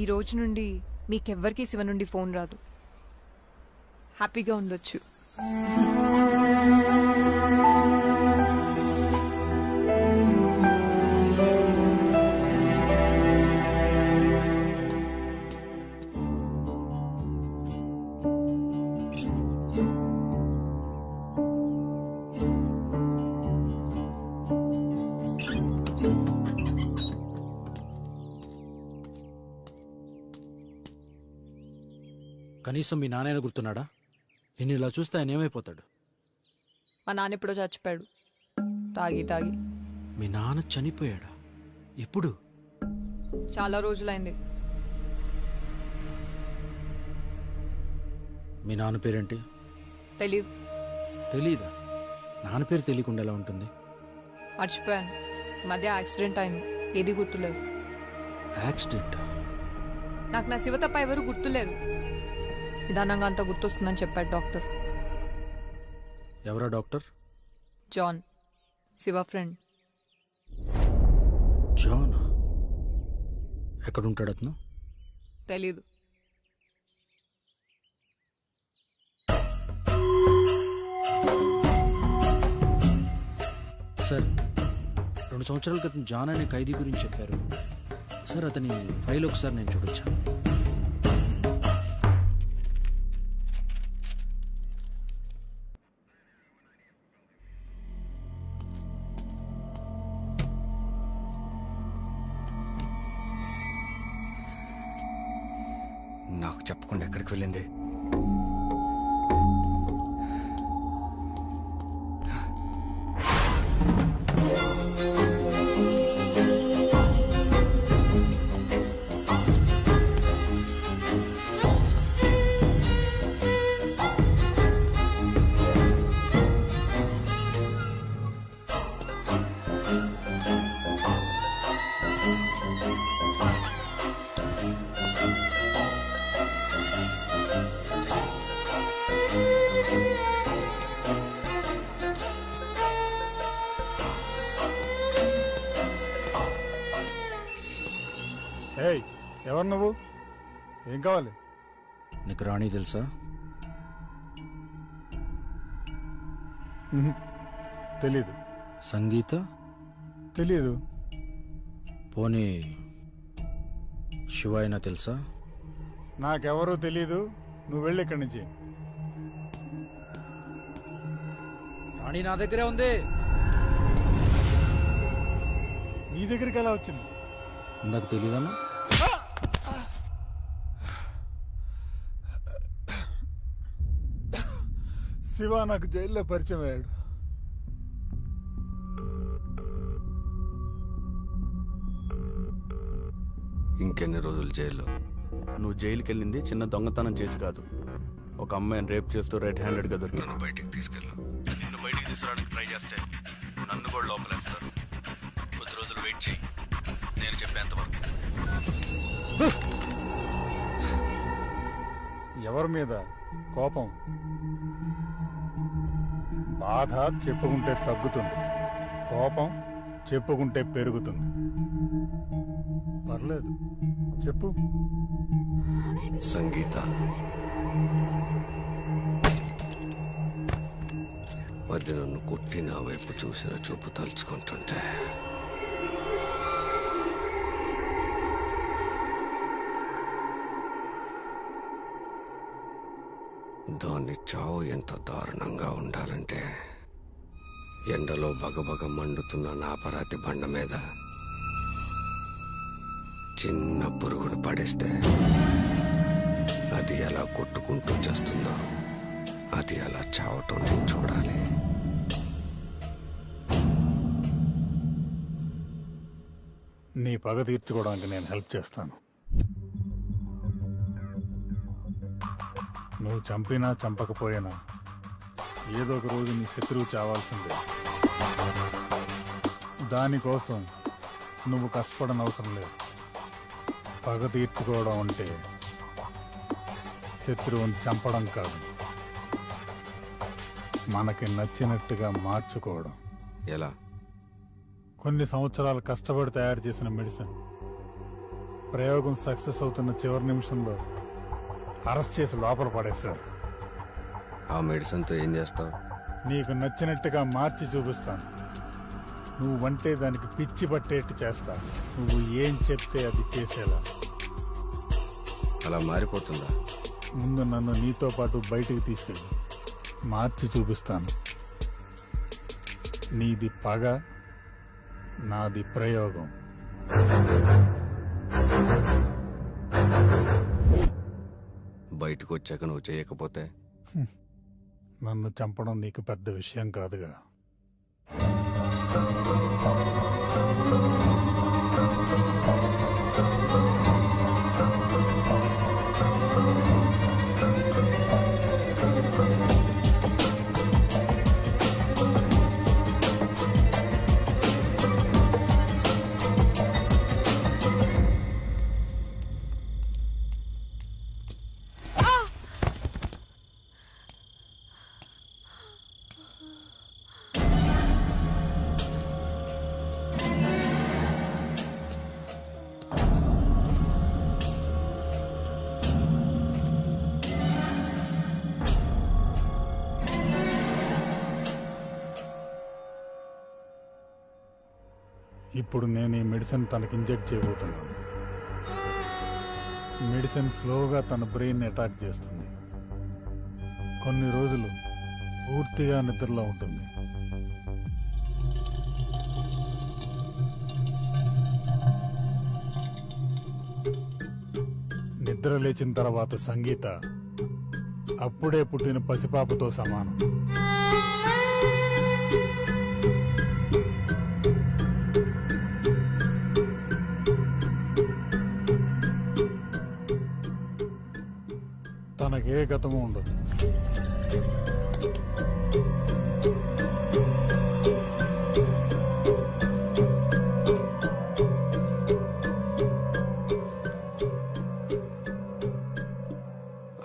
ఈ రోజు నుండి మీకెవ్వరికీ శివ నుండి ఫోన్ రాదు. హ్యాపీగా ఉండొచ్చు. కనీసం మీ నాన్న గుర్తున్నాడా? నేను ఇలా చూస్తే ఆయన ఏమైపోతాడు? మా నాన్న ఎప్పుడో చచ్చిపోయాడు, తాగి తాగి. మీ నాన్న చనిపోయాడా? ఎప్పుడు? చాలా రోజులైంది. మీ నాన్న పేరేంటి? తెలీదు. తెలీదా? నాన్న పేరు తెలియకుండా ఎలా ఉంటుంది? మర్చిపోయాను. మధ్య యాక్సిడెంట్ అయింది, ఏది గుర్తులేదు. యాక్సిడెంట్? నాకు నా శివ తప్ప ఎవరు గుర్తులేరు. నిదానంగా అంతా గుర్తొస్తుందని చెప్పాడు డాక్టర్. ఎవరా doctor? John, Shiva friend. John? ఎక్కడుంటాడు అతను? తెలీదు. సార్, 2 సంవత్సరాల క్రితం జాన్ అనే ఖైదీ గురించి చెప్పారు సార్. అతని ఫైల్ ఒకసారి నేను చూడొచ్చా? నాకు చెప్పకుండా ఎక్కడికి వెళ్ళింది? ఎవరు నువ్వు? ఏం కావాలి? నీకు రాణి తెలుసా? తెలీదు. సంగీత? తెలీదు. పోనీ శివ అయినా తెలుసా? నాకెవరూ తెలీదు. నువ్వు వెళ్ళి ఇక్కడి నుంచి. మణి నా దగ్గరే ఉంది. నీ దగ్గరికి ఎలా వచ్చింది? ఇందాక తెలీదన్నా. శివ నాకు జైల్లో పరిచయం అయ్యాడు. ఇంకెన్ని రోజులు జైల్లో? నువ్వు జైలుకి వెళ్ళింది చిన్న దొంగతనం చేసి కాదు, ఒక అమ్మాయిని రేప్ చేస్తూ రెడ్ హ్యాండెడ్గా దొరికిన. నన్ను బయటికి తీసుకెళ్ళు. నిన్ను బయటికి తీసుకురావడానికి ట్రై చేస్తే నన్ను కూడా లోపలేస్తారు. కొద్ది రోజులు వెయిట్ చేయి, నేను చెప్పేంతవరకు. ఎవరి మీద కోపం? బాధ చెప్పుకుంటే తగ్గుతుంది, కోపం చెప్పుకుంటే పెరుగుతుంది. పర్లేదు, చెప్పు. సంగీత, అది నన్ను కొట్టి నా వైపు చూసిన చూపు తలుచుకుంటుంటే దాన్ని చావు ఎంత దారుణంగా ఉండాలంటే, ఎండలో బగబగ మండుతున్న నా పరాతి బండ మీద చిన్న పురుగును పడేస్తే అది ఎలా కొట్టుకుంటూ చేస్తుందో అది అలా చావటం నేను చూడాలి. నీ పగ తీర్చుకోవడానికి నేను హెల్ప్ చేస్తాను. నువ్వు చంపినా చంపకపోయినా ఏదో ఒక రోజు నీ శత్రువు చావాల్సిందే. దానికోసం నువ్వు కష్టపడనవసరం లేదు. పగ తీర్చుకోవడం అంటే శత్రువుని చంపడం కాదు, మనకి నచ్చినట్టుగా మార్చుకోవడం. ఎలా? కొన్ని సంవత్సరాలు కష్టపడి తయారు చేసిన మెడిసిన్ ప్రయోగం సక్సెస్ అవుతున్న చివరి నిమిషంలో అరెస్ట్ చేసి లోపల పడేస్తారు. ఆ మెడిసిన్తో ఏం చేస్తావు? నీకు నచ్చినట్టుగా మార్చి చూపిస్తాను. నువ్వంటే దానికి పిచ్చి పట్టేట్టు చేస్తా. నువ్వు ఏం చెప్తే అది చేసేలా. అలా మారిపోతుందా? ముందు నన్ను నీతో పాటు బయటికి తీసుకెళ్ళి మార్చి చూపిస్తాను. నీది పగ, నాది ప్రయోగం. బయటకు వచ్చాక నువ్వు చేయకపోతే? నన్ను చంపడం నీకు పెద్ద విషయం కాదుగా. ఇప్పుడు నేను ఈ మెడిసిన్ తనకి ఇంజెక్ట్ చేయబోతున్నాను. మెడిసిన్ స్లోగా తన బ్రెయిన్ అటాక్ చేస్తుంది. కొన్ని రోజులు పూర్తిగా నిద్రలో ఉంటుంది. నిద్ర లేచిన తర్వాత సంగీత అప్పుడే పుట్టిన పసిపాపతో సమానం. తనకే గతము ఉండదు.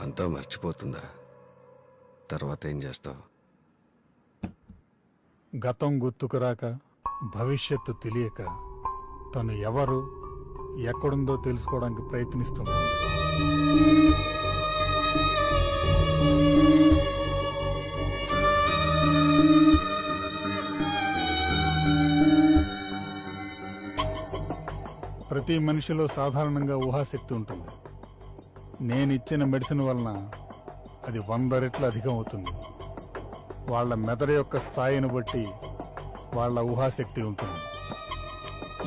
అంతా మర్చిపోతుందా? తర్వాత ఏం చేస్తావు? గతం గుర్తుకురాక, భవిష్యత్తు తెలియక తను ఎవరు, ఎక్కడుందో తెలుసుకోవడానికి ప్రయత్నిస్తుంది. ప్రతి మనిషిలో సాధారణంగా ఊహాశక్తి ఉంటుంది. నేనిచ్చిన మెడిసిన్ వలన అది 100 రెట్లు అధికం అవుతుంది. వాళ్ళ మెదడు యొక్క స్థాయిని బట్టి వాళ్ళ ఊహాశక్తి ఉంటుంది.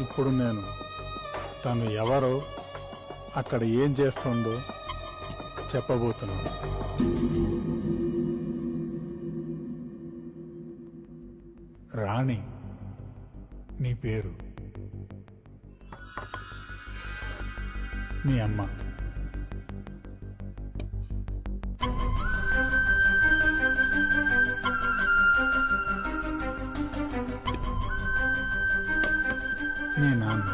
ఇప్పుడు నేను తను ఎవరో అక్కడ ఏం చేస్తుందో చెప్పబోతున్నాను. రాణి నీ పేరు, మీ అమ్మ. మీ నాన్న.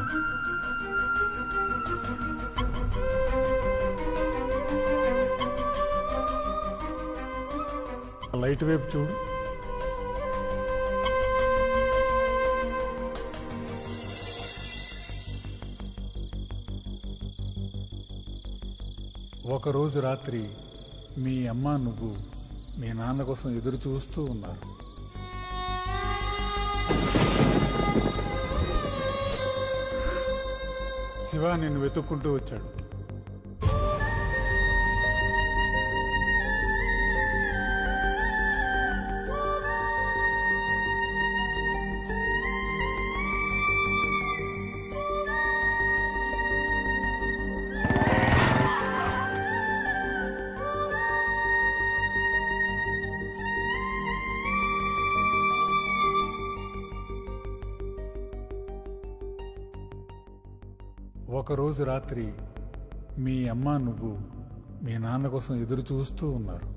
లైట్ వైపు చూడు. ఒకరోజు రాత్రి మీ అమ్మ నువ్వు మీ నాన్న కోసం ఎదురు చూస్తూ ఉన్నారు. శివ నిన్ను వెతుక్కుంటూ వచ్చాడు. ఒకరోజు రాత్రి మీ అమ్మ నువ్వు మీ నాన్న కోసం ఎదురు చూస్తూ ఉన్నారు.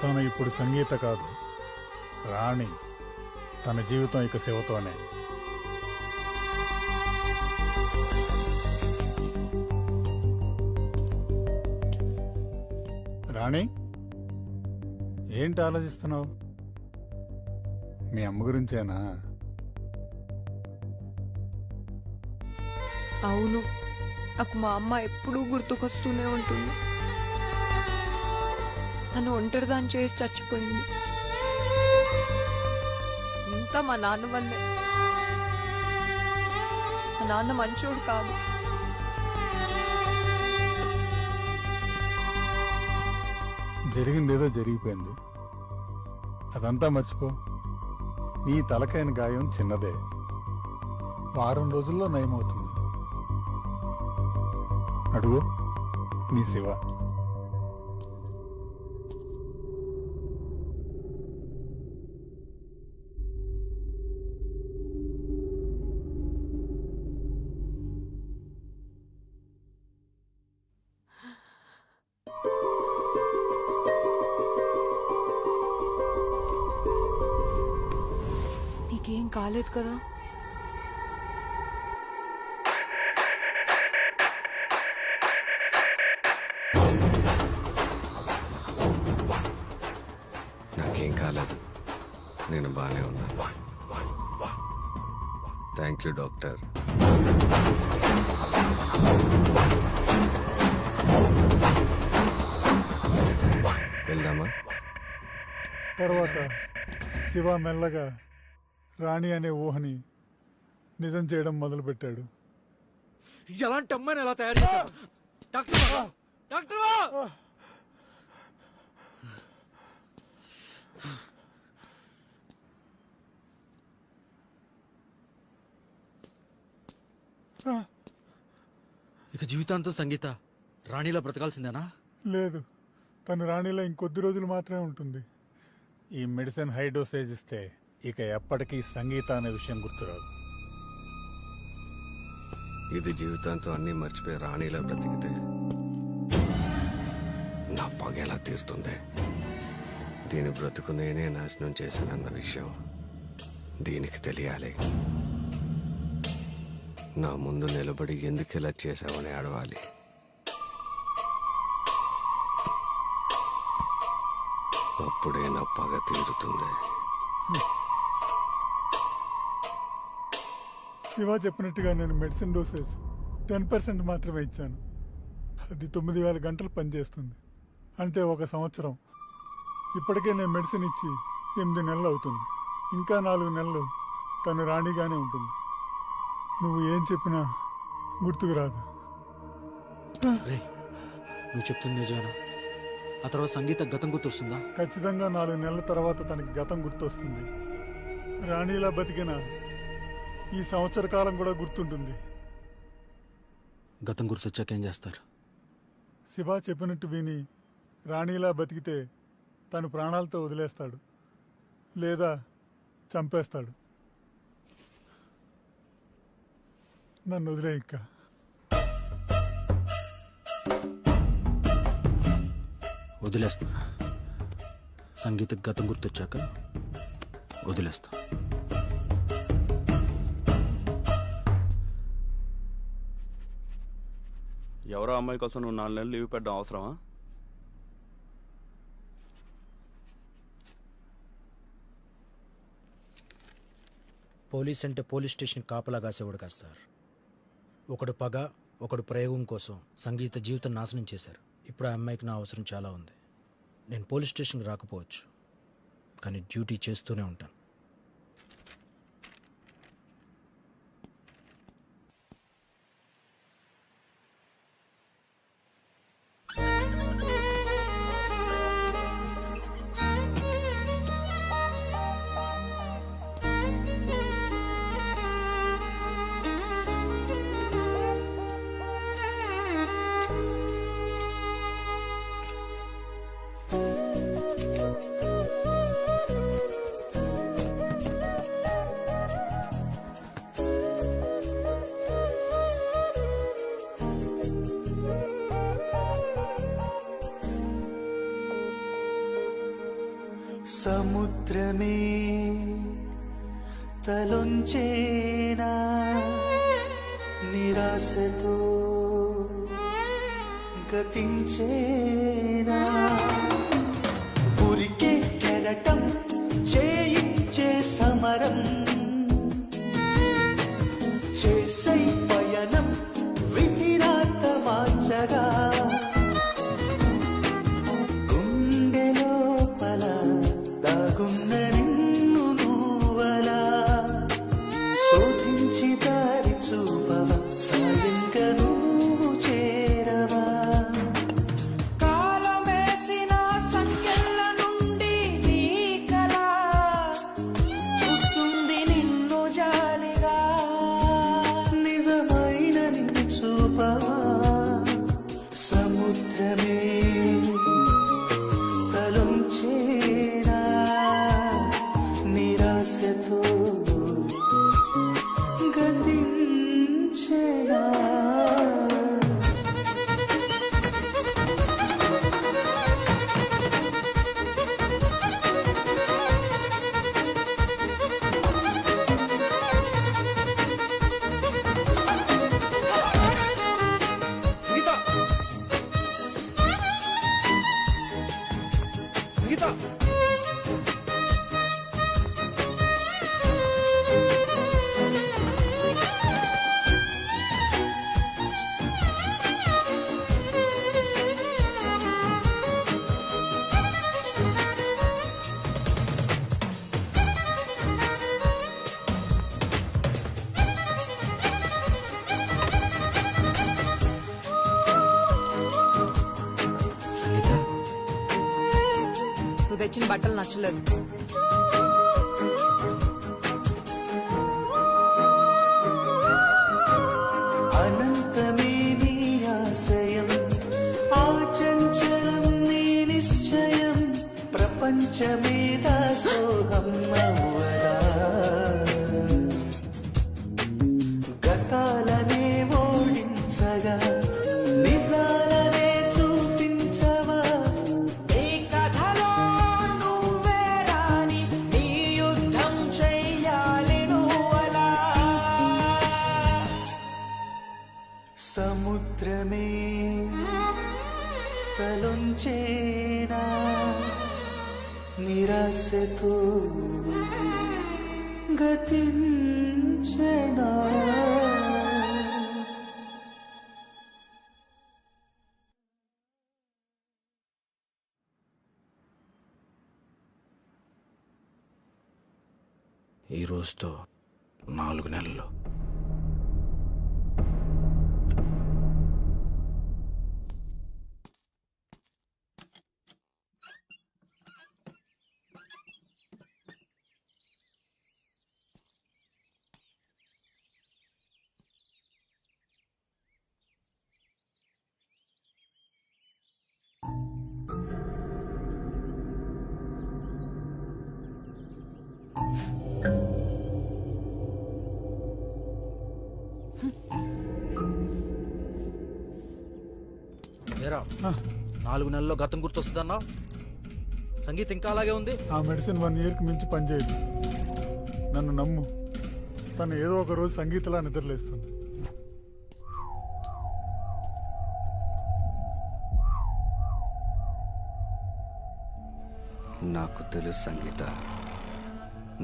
తను ఇప్పుడు సంగీత కాదు, రాణి. తన జీవితం ఇక శివతోనే. రాణి, ఏంటి ఆలోచిస్తున్నావు? మీ అమ్మ గురించేనా? అవును, నాకు మా అమ్మ ఎప్పుడూ గుర్తుకొస్తూనే ఉంటుంది. తను ఒంటరిదాన్ని చేసి చచ్చిపోయింది. ఇంతా మా నాన్న వల్లే. మా నాన్న మంచోడు కాదు. జరిగిందేదో జరిగిపోయింది, అదంతా మర్చిపో. నీ తలకైన గాయం చిన్నదే, వారం రోజుల్లో నయమవుతుంది. అడుగు, నీ శివ. నీకేం కాలేదు కదా? నాకేం కాలేదు, నేను బాగానే ఉన్నాను. Thank you doctor. వెళ్దామా? తర్వాత శివ మెల్లగా రాణి అనే ఊహని నిజం చేయడం మొదలుపెట్టాడు. ఎలాంటి అమ్మాయిని ఎలా తయారు చేశారు? డాక్టర్ డాక్టర్ ఇక జీవితాంతం సంగీత రాణిలో బ్రతకాల్సిందేనా? లేదు, తను రాణిలో ఇంకొద్ది రోజులు మాత్రమే ఉంటుంది. ఈ మెడిసిన్ హై డోసేజ్ ఇస్తే ఇక ఎప్పటికీ సంగీత అనే విషయం గుర్తురాదు. ఇది జీవితాంతం అన్నీ మర్చిపోయి రాణిలా బ్రతికితే నా పగ ఎలా తీరుతుంది? దీని బ్రతుకు నేనే నాశనం చేశానన్న విషయం దీనికి తెలియాలి. నా ముందు నిలబడి ఎందుకు ఇలా చేశావని అడవాలి. అప్పుడే నా పగ తీరుతుంది. శివ చెప్పినట్టుగా నేను మెడిసిన్ డోసేజ్ 10% మాత్రమే ఇచ్చాను. అది 9000 గంటలు పనిచేస్తుంది, అంటే 1 సంవత్సరం. ఇప్పటికే నేను మెడిసిన్ ఇచ్చి 8 నెలలు అవుతుంది. ఇంకా 4 నెలలు తను రాణిగానే ఉంటుంది. నువ్వు ఏం చెప్పినా గుర్తుకు రాదు. నువ్వు చెప్తుంది నిజమేనా? ఆ తర్వాత సంగీత గతం గుర్తొస్తుందా? ఖచ్చితంగా 4 నెలల తర్వాత తనకి గతం గుర్తొస్తుంది. రాణిలా బతికిన ఈ సంవత్సర కాలం కూడా గుర్తుంటుంది. గతం గుర్తొచ్చాక ఏం చేస్తారు? శివ చెప్పినట్టు విని రాణిలా బతికితే తను ప్రాణాలతో వదిలేస్తాడు, లేదా చంపేస్తాడు. నన్ను వదిలే ఇంకా. వదిలేస్తా. సంగీత గతం గుర్తొచ్చాక వదిలేస్తా. ఎవరో అమ్మాయి కోసం నువ్వు 4 నెలలు లీవ్ పెట్టడం అవసరమా? పోలీస్ అంటే పోలీస్ స్టేషన్ కాపలా కాసేవాడు కాదు సార్. ఒకడు పగ, ఒకడు ప్రయోగం కోసం సంగీత జీవితం నాశనం చేశారు. ఇప్పుడు ఆ అమ్మాయికి నా అవసరం చాలా ఉంది. నేను పోలీస్ స్టేషన్కి రాకపోవచ్చు, కానీ డ్యూటీ చేస్తూనే ఉంటాను. సముద్రమే తలొంచేనా నిరాశతో గతించేనా ఊరికే కెరటం చేయించే సమరం చేసై పయనం విధిరాత మార్చగా దాగున్న నిన్ను నువ్వలా శోధించి దారి చూపవ సాయంగా నువ్వు చేరవా కాలమేసిన సంఖ్యల నుండి నీ కళ చూస్తుంది నిన్ను జాలిగా నిజమైన నిన్ను చూపవా సముద్రమే తలొంచేనా నిరాశతో గతించేనా నువ్వు తెచ్చిన బట్టలు నచ్చలేదు. అనంతమే నీ ఆశయం ఆచంచలం నీ నిశ్చయం ప్రపంచమే దాసోహం అవ్వదా గతాలనే ఓడించగా నిజాలనే చూపించవా నీ కథలో నువ్వే రాని నీ యుద్ధం చెయ్యాలి నువ్వలా తలొంచేనా నిరాశతో గతించెనా ఈ రోజుతో 4 నెలలు. ఏరా 4 నెలల్లో గతం గుర్తొస్తుందన్నా? సంగీత ఇంకా అలాగే ఉంది. ఆ మెడిసిన్ 1 ఇయర్కి మించి పనిచేయదు. నన్ను నమ్ము, తను ఏదో ఒక రోజు సంగీతలా నిద్రలేస్తుంది. నాకు తెలుసు సంగీత,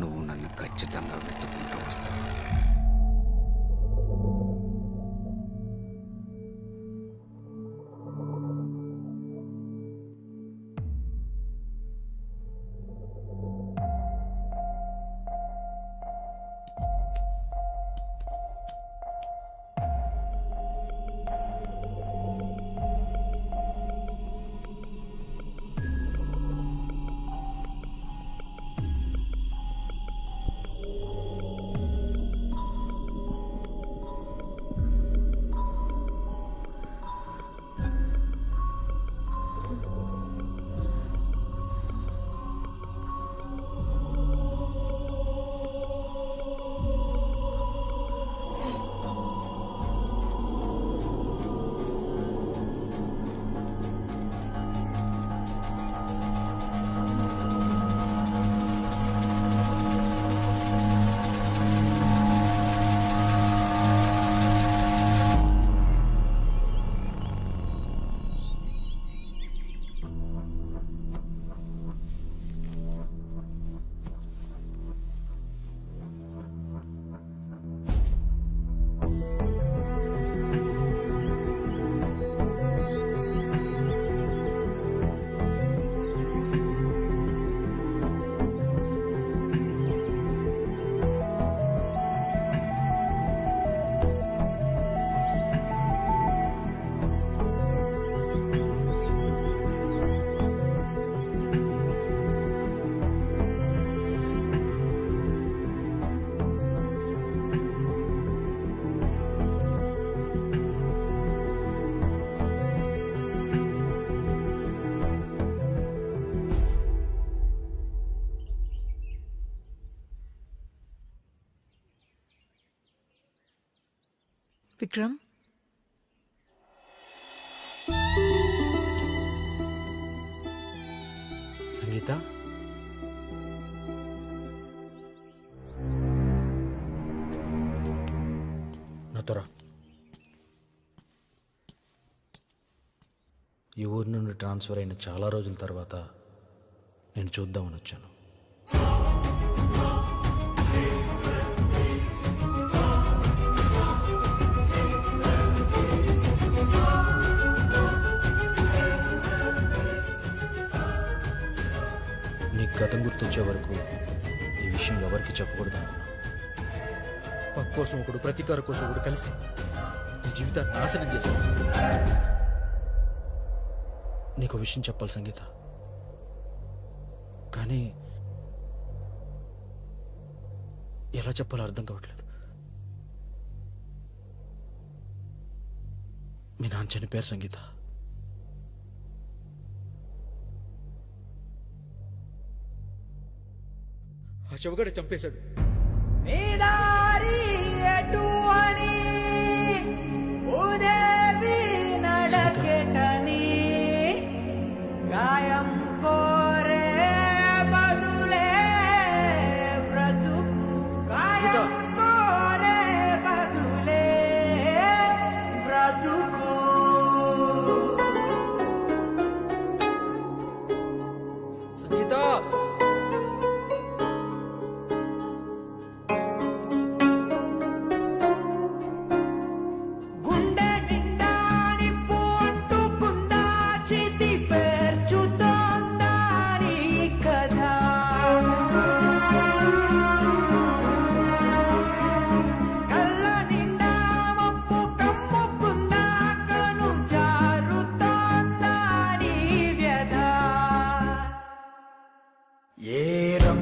నువ్వు నన్ను ఖచ్చితంగా వెతుక్కుంటూ వస్తావు. విక్రమ్, సంగీత, నాతో రా. ఈ ఊరి నుండి ట్రాన్స్ఫర్ అయిన చాలా రోజుల తర్వాత నేను చూద్దామని వచ్చాను. నీకు గతం గుర్తొచ్చే వరకు ఈ విషయం ఎవరికి చెప్పకూడదు అనుకున్నా. పక్క కోసం ఒకడు, ప్రతీకార కోసం ఒకడు కలిసి నీ జీవితాన్ని నాశనం చేశాడు. నీకు విషయం చెప్పాలి సంగీత, కానీ ఎలా చెప్పాలో అర్థం కావట్లేదు. మీ నాన్న చనిపోయారు సంగీత. ఆ చెవగడ చంపేశాడు. గాయం కోరే బదులే బ్రతుకు, గాయం కోరే బదులే బ్రతుకు.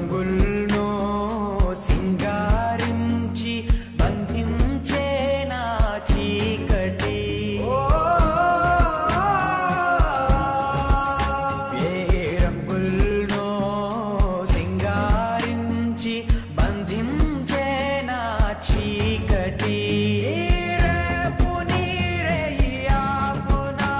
రంగుల్నో సింగారించి బంధించే నా చీకటి ఏ రంగుల్నో సింగారించి బంధించే నా చీకటి రేపు నీరే ఆపునా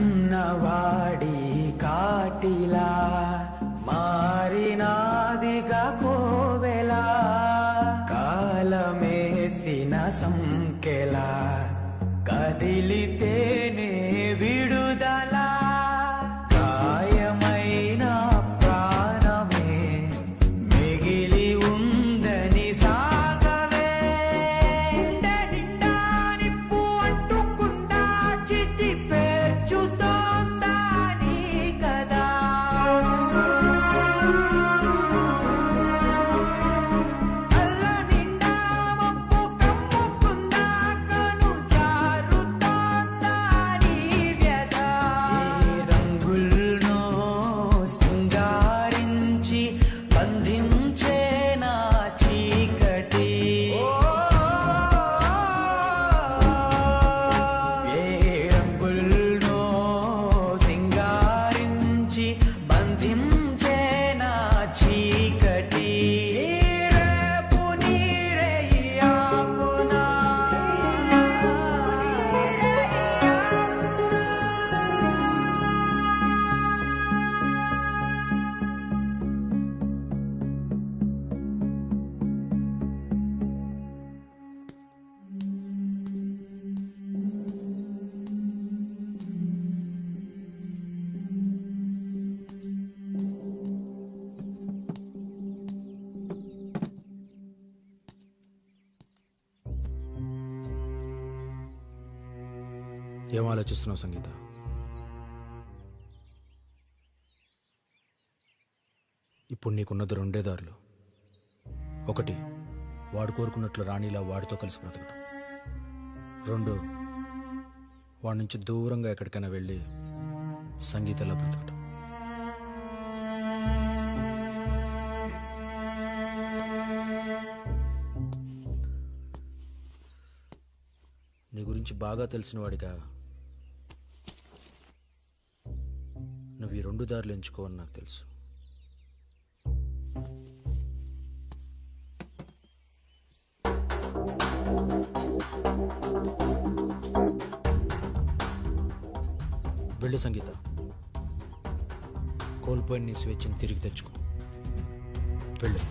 కన్నవాడి కాటిలా మారినాదిగా కోవెలా కాలమేసిన సంకెలా కదిలితేనే విడుదల గాయమైన ప్రాణమే మిగిలి ఉందని సాగవే గుండె నిండా నిప్పు అంటుకుందా చితి పేర్చుతోందా నీ కదా కళ్ళ నిండా మబ్బు కమ్ముకుందా కను జారుతోందా నీ వ్యధ ఈ రంగుల్నో సింగారించి బంధించే నా చీకటి ఏ రంగుల్నో సింగారించి బంధించే నా చీకటి రేపు నీరే ఆపునా ఏం ఆలోచిస్తున్నావు సంగీత? ఇప్పుడు నీకున్నది రెండే దారులు. ఒకటి, వాడు కోరుకున్నట్లు రాణిలా వాడితో కలిసి బ్రతకడం. రెండు, వాడి నుంచి దూరంగా ఎక్కడికైనా వెళ్ళి సంగీతలా బ్రతకడం. నీ గురించి బాగా తెలిసిన వాడిగా నువ్వు ఈ రెండు దారులు ఎంచుకోవని నాకు తెలుసు. వెళ్ళు సంగీత, కోల్పోయిన నీ స్వేచ్ఛను తిరిగి తెచ్చుకో. వెళ్ళు.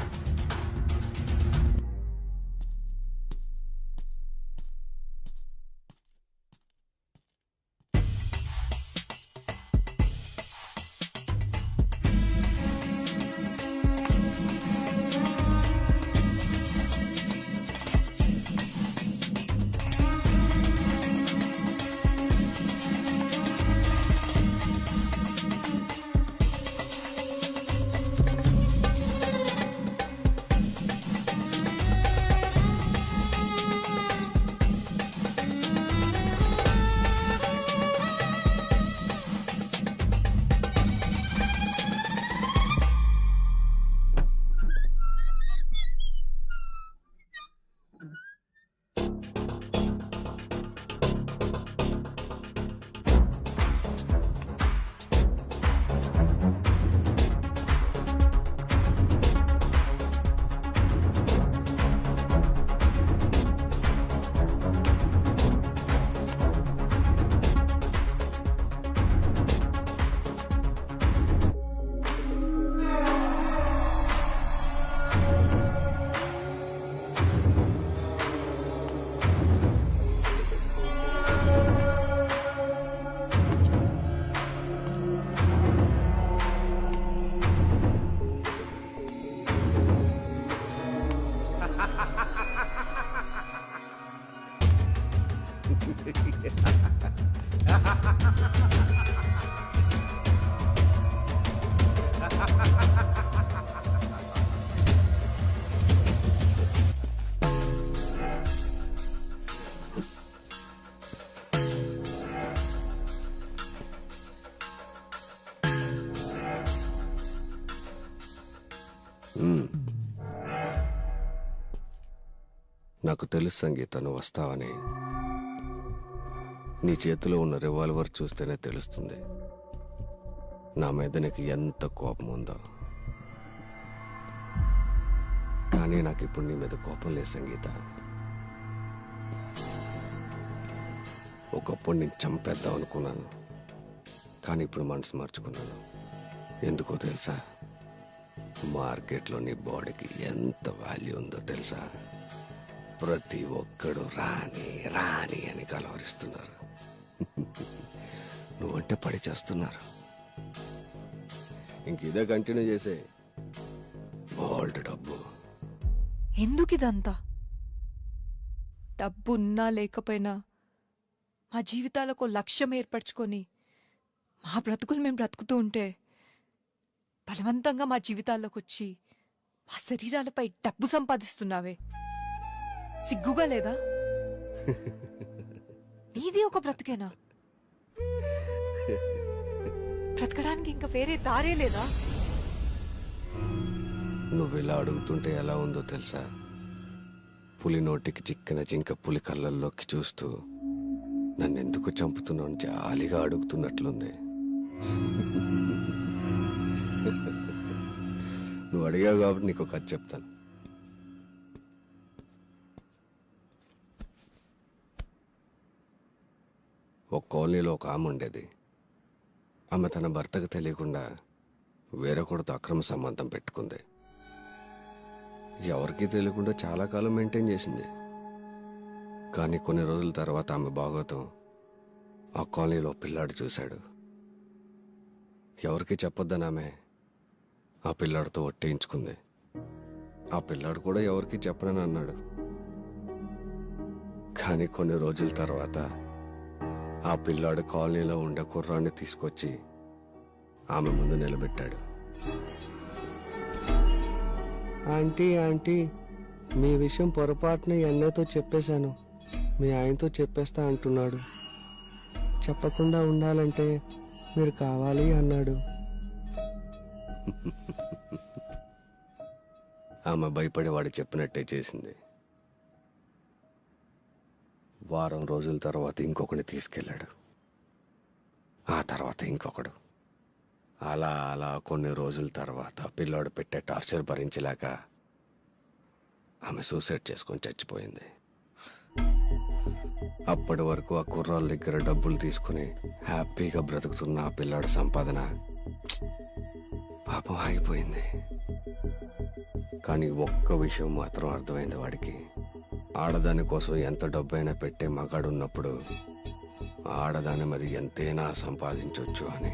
నాకు తెలుసు సంగీత, నువ్వు వస్తావని. నీ చేతిలో ఉన్న రివాల్వర్ చూస్తేనే తెలుస్తుంది నా మీద నీకు ఎంత కోపం ఉందో. కానీ నాకు ఇప్పుడు నీ మీద కోపం లేదు సంగీత. ఒకప్పుడు నేను చంపేద్దాం అనుకున్నాను, కానీ ఇప్పుడు మనసు మార్చుకున్నాను. ఎందుకో తెలుసా? మార్కెట్లో నీ బాడీకి ఎంత వాల్యూ ఉందో తెలుసా? ప్రతి ఒక్కడు రాణి రాణి అని కలవరిస్తున్నారు. నువ్వంటే పడి చేస్తున్నారు. ఇంక ఇదే కంటిన్యూ చేసే. బోల్డ్ డబ్బు. ఎందుకు ఇదంతా? డబ్బు ఉన్నా లేకపోయినా మా జీవితాలకు లక్ష్యం ఏర్పరచుకొని మా బ్రతుకులు మేము బ్రతుకుతూ ఉంటే బలవంతంగా మా జీవితాల్లోకి వచ్చి మా శరీరాలపై డబ్బు సంపాదిస్తున్నావే, సిగ్గుగా లేదా? నీది ఒక బ్రతుకేనా? బ్రతకడానికి ఇంకా వేరే దారే లేదా? నువ్వు ఇలా అడుగుతుంటే ఎలా ఉందో తెలుసా? పులి నోటికి చిక్కిన జింక పులి కళ్ళల్లోకి చూస్తూ నన్ను ఎందుకు చంపుతున్నావు జాలిగా అడుగుతున్నట్లుంది. నువ్వు అడిగావు కాబట్టి నీకు కథ చెప్తాను. ఒక కాలనీలో ఒక ఆమె ఉండేది. ఆమె తన భర్తకు తెలియకుండా వేరొకరితో అక్రమ సంబంధం పెట్టుకుంది. ఎవరికీ తెలియకుండా చాలా కాలం మెయింటైన్ చేసింది. కానీ కొన్ని రోజుల తర్వాత ఆమె బాగోతం ఆ కాలనీలో పిల్లాడు చూశాడు. ఎవరికి చెప్పొద్దని ఆమె ఆ పిల్లాడితో ఒట్టేయించుకుంది. ఆ పిల్లాడు కూడా ఎవరికి చెప్పనని అన్నాడు. కానీ కొన్ని రోజుల తర్వాత ఆ పిల్లాడు కాలనీలో ఉండే కుర్రాన్ని తీసుకొచ్చి ఆమె ముందు నిలబెట్టాడు. ఆంటీ ఆంటీ, మీ విషయం పొరపాటున అన్నయ్యతో చెప్పేశాను, మీ ఆయనతో చెప్పేస్తా అంటున్నాడు. చెప్పకుండా ఉండాలంటే మీరు కావాలి అన్నాడు. ఆమె భయపడి వాడు చెప్పినట్టే చేసింది. వారం రోజుల తర్వాత ఇంకొకటి తీసుకెళ్ళాడు. ఆ తర్వాత ఇంకొకడు. అలా అలా కొన్ని రోజుల తర్వాత పిల్లాడు పెట్టే టార్చర్ భరించలేక ఆమె సూసైడ్ చేసుకొని చచ్చిపోయింది. అప్పటి వరకు ఆ కుర్రాళ్ళ దగ్గర డబ్బులు తీసుకుని హ్యాపీగా బ్రతుకుతున్న ఆ పిల్లాడు సంపాదన పాపం ఆగిపోయింది. కానీ ఒక్క విషయం మాత్రం అర్థమైంది వాడికి. ఆడదాని కోసం ఎంత డబ్బైనా పెట్టే మగాడు ఉన్నప్పుడు ఆడదాన్ని మరి ఎంతైనా సంపాదించవచ్చు అని.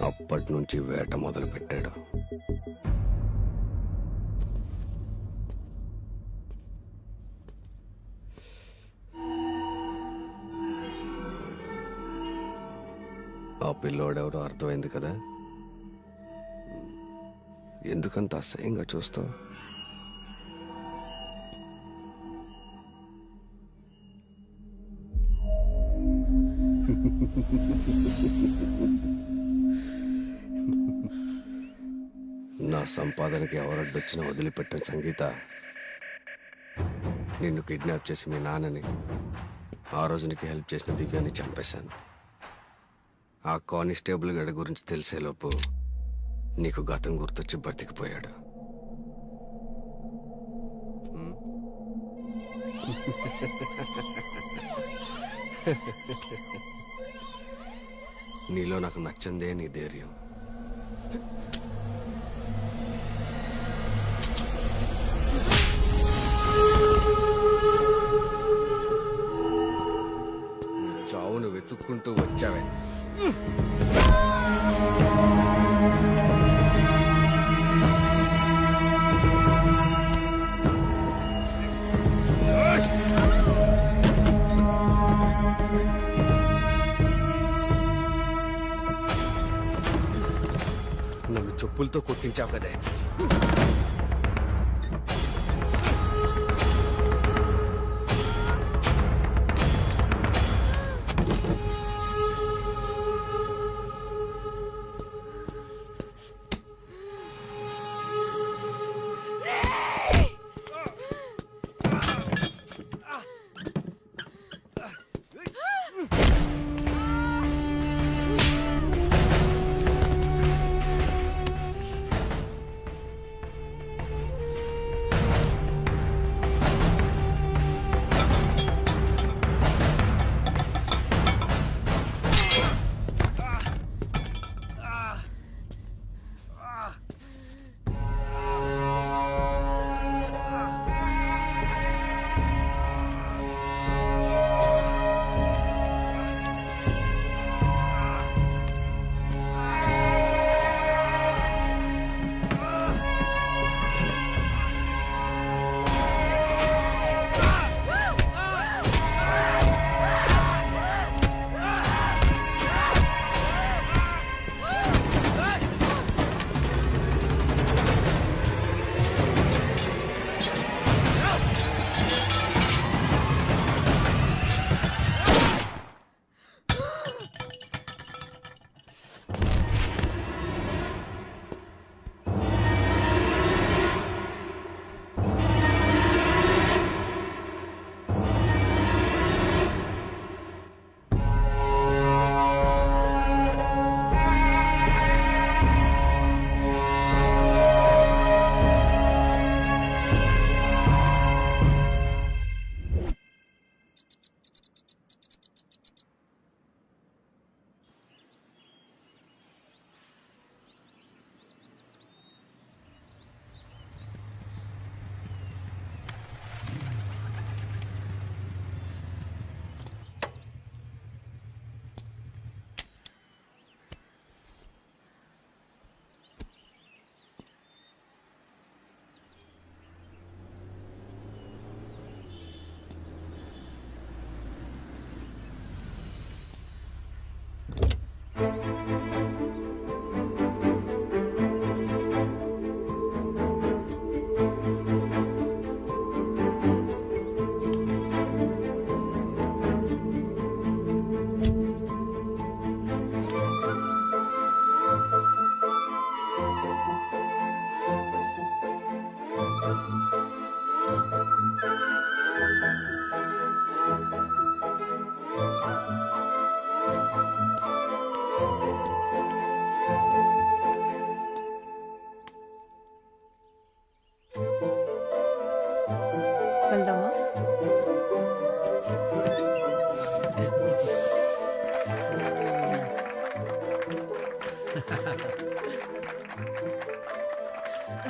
అప్పటి నుంచి వేట మొదలు పెట్టాడు. ఆ పిల్లోడెవడో అర్థమైంది కదా. ఎందుకంత అసహ్యంగా చూస్తావు? నా సంపాదనకి ఎవరడ్డొచ్చినా వదిలిపెట్టని సంగీత. నిన్ను కిడ్నాప్ చేసి మీ నాన్నని, ఆ రోజు నీకు హెల్ప్ చేసిన దివ్యాన్ని చంపేశాను. ఆ కానిస్టేబుల్ గడి గురించి తెలిసేలోపు నీకు గతం గుర్తొచ్చి బ్రతికిపోయాడు. నీలో నాకు నచ్చందే నీ ధైర్యం. చావును వెతుక్కుంటూ వచ్చావే. నన్ను చెప్పులతో కొట్టించావు కదే.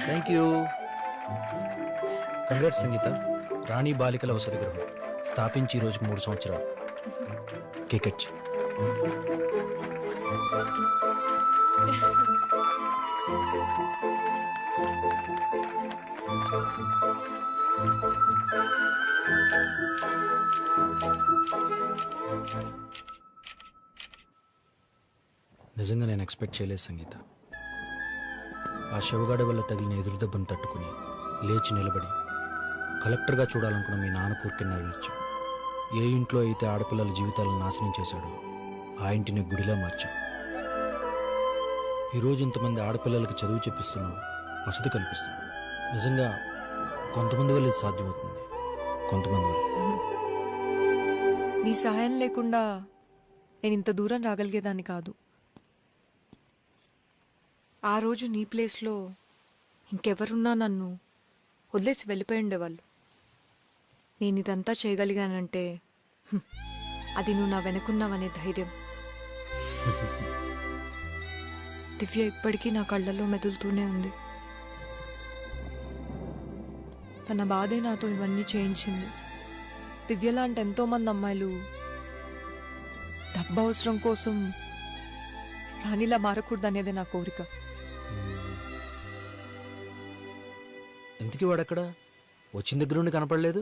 Thank you. కంగ్రాట్స్ సంగీత. రాణి బాలికల వసతి గృహం స్థాపించి ఈ రోజుకు 3 సంవత్సరాలు. కేకెచ్. నిజంగా నేను ఎక్స్పెక్ట్ చేయలేదు సంగీత. ఆ శవగాడి వల్ల తగిలిన ఎదురు దెబ్బను తట్టుకుని లేచి నిలబడి కలెక్టర్గా చూడాలనుకున్న మీ నాన్న కోరిక నెరవేర్చా. ఏ ఇంట్లో అయితే ఆడపిల్లల జీవితాలను నాశనం చేశాడో ఆ ఇంటిని గుడిలా మార్చా. ఈరోజు ఇంతమంది ఆడపిల్లలకి చదువు చెప్పిస్తున్నావు, వసతి కల్పిస్తున్నావు. నిజంగా కొంతమంది వల్ల ఇది సాధ్యమవుతుంది, కొంతమంది వల్ల. నీ సహాయం లేకుండా నేను ఇంత దూరం రాగలిగేదాన్ని కాదు. ఆ రోజు నీ ప్లేస్లో ఇంకెవరున్నా నన్ను వదిలేసి వెళ్ళిపోయి ఉండేవాళ్ళు. నేను ఇదంతా చేయగలిగానంటే అది నువ్వు నా వెనుకున్నావనే ధైర్యం. దివ్య ఇప్పటికీ నా కళ్ళల్లో మెదులుతూనే ఉంది. తన బాధే నాతో ఇవన్నీ చేయించింది. దివ్య లాంటి ఎంతోమంది అమ్మాయిలు డబ్బు అవసరం కోసం రాణిలా మారకూడదనేదే నా కోరిక. ఎందుకు వాడక్కడ వచ్చిన దగ్గర నుండి కనపడలేదు?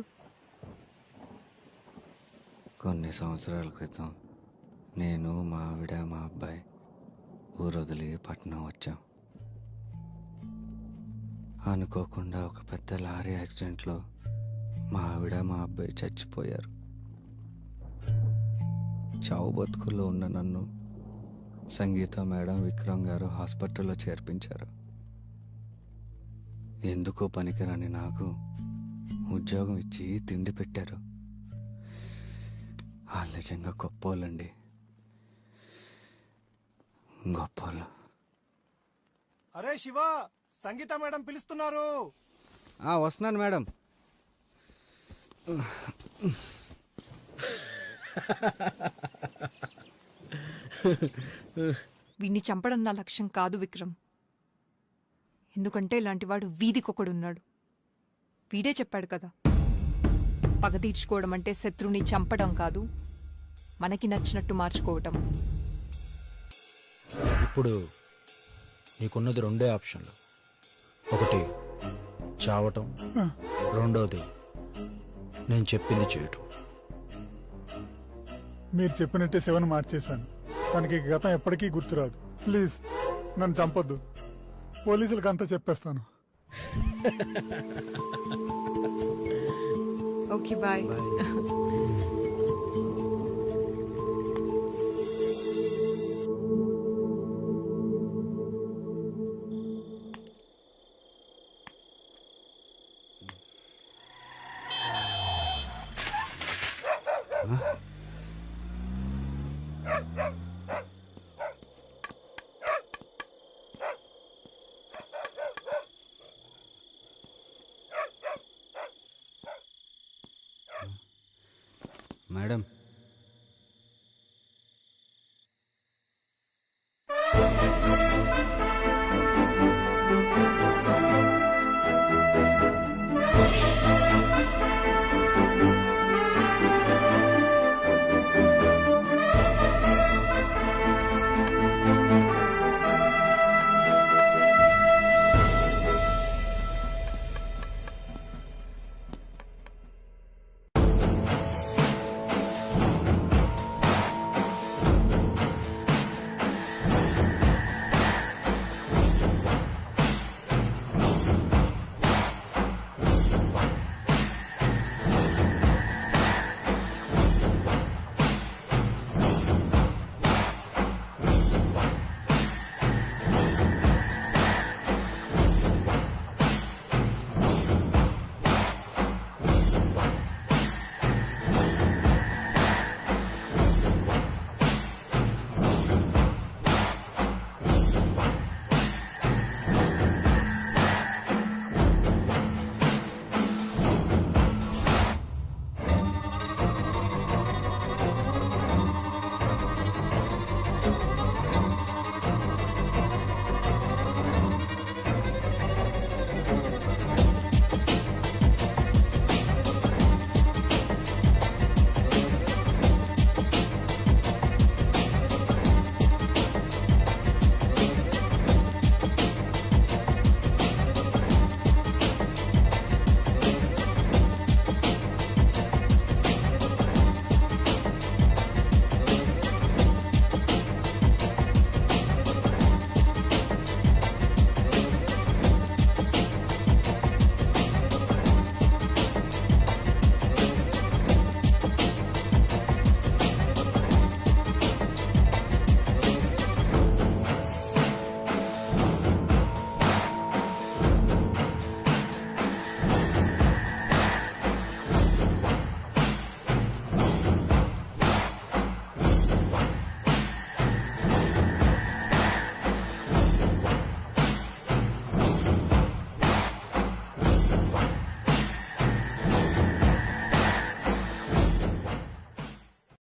కొన్ని సంవత్సరాల క్రితం నేను, మా ఆవిడ, మా అబ్బాయి ఊరు వదిలి పట్నం వచ్చాం. అనుకోకుండా ఒక పెద్ద లారీ యాక్సిడెంట్లో మా ఆవిడ, మా అబ్బాయి చచ్చిపోయారు. చావు బతుకుల్లో ఉన్న నన్ను సంగీత మేడం, విక్రమ్ గారు హాస్పిటల్లో చేర్పించారు. ఎందుకో పనికిరాని నాకు ఉద్యోగం ఇచ్చి తిండి పెట్టారు. వాళ్ళు నిజంగా గొప్పోళ్ళండి, గొప్పోళ్ళు. అరే శివ, సంగీత మేడం పిలుస్తున్నారు. వస్తున్నాను మేడం. వీడిని చంపడం నా లక్ష్యం కాదు విక్రమ్. ఎందుకంటే ఇలాంటివాడు వీధికొకడున్నాడు. వీడే చెప్పాడు కదా, పగ తీర్చుకోవడం అంటే శత్రువుని చంపడం కాదు, మనకి నచ్చినట్టు మార్చుకోవటం. ఇప్పుడు నీకున్నది 2 ఆప్షన్లు. ఒకటి చావటం, రెండోది నేను చెప్పింది చేయటం. మీరు చెప్పినట్టే శివను మార్చేశాను. తనకి గతం ఎప్పటికీ గుర్తురాదు. ప్లీజ్ నన్ను చంపొద్దు. పోలీసులకు అంతా చెప్పేస్తాను. Okay bye. మేడం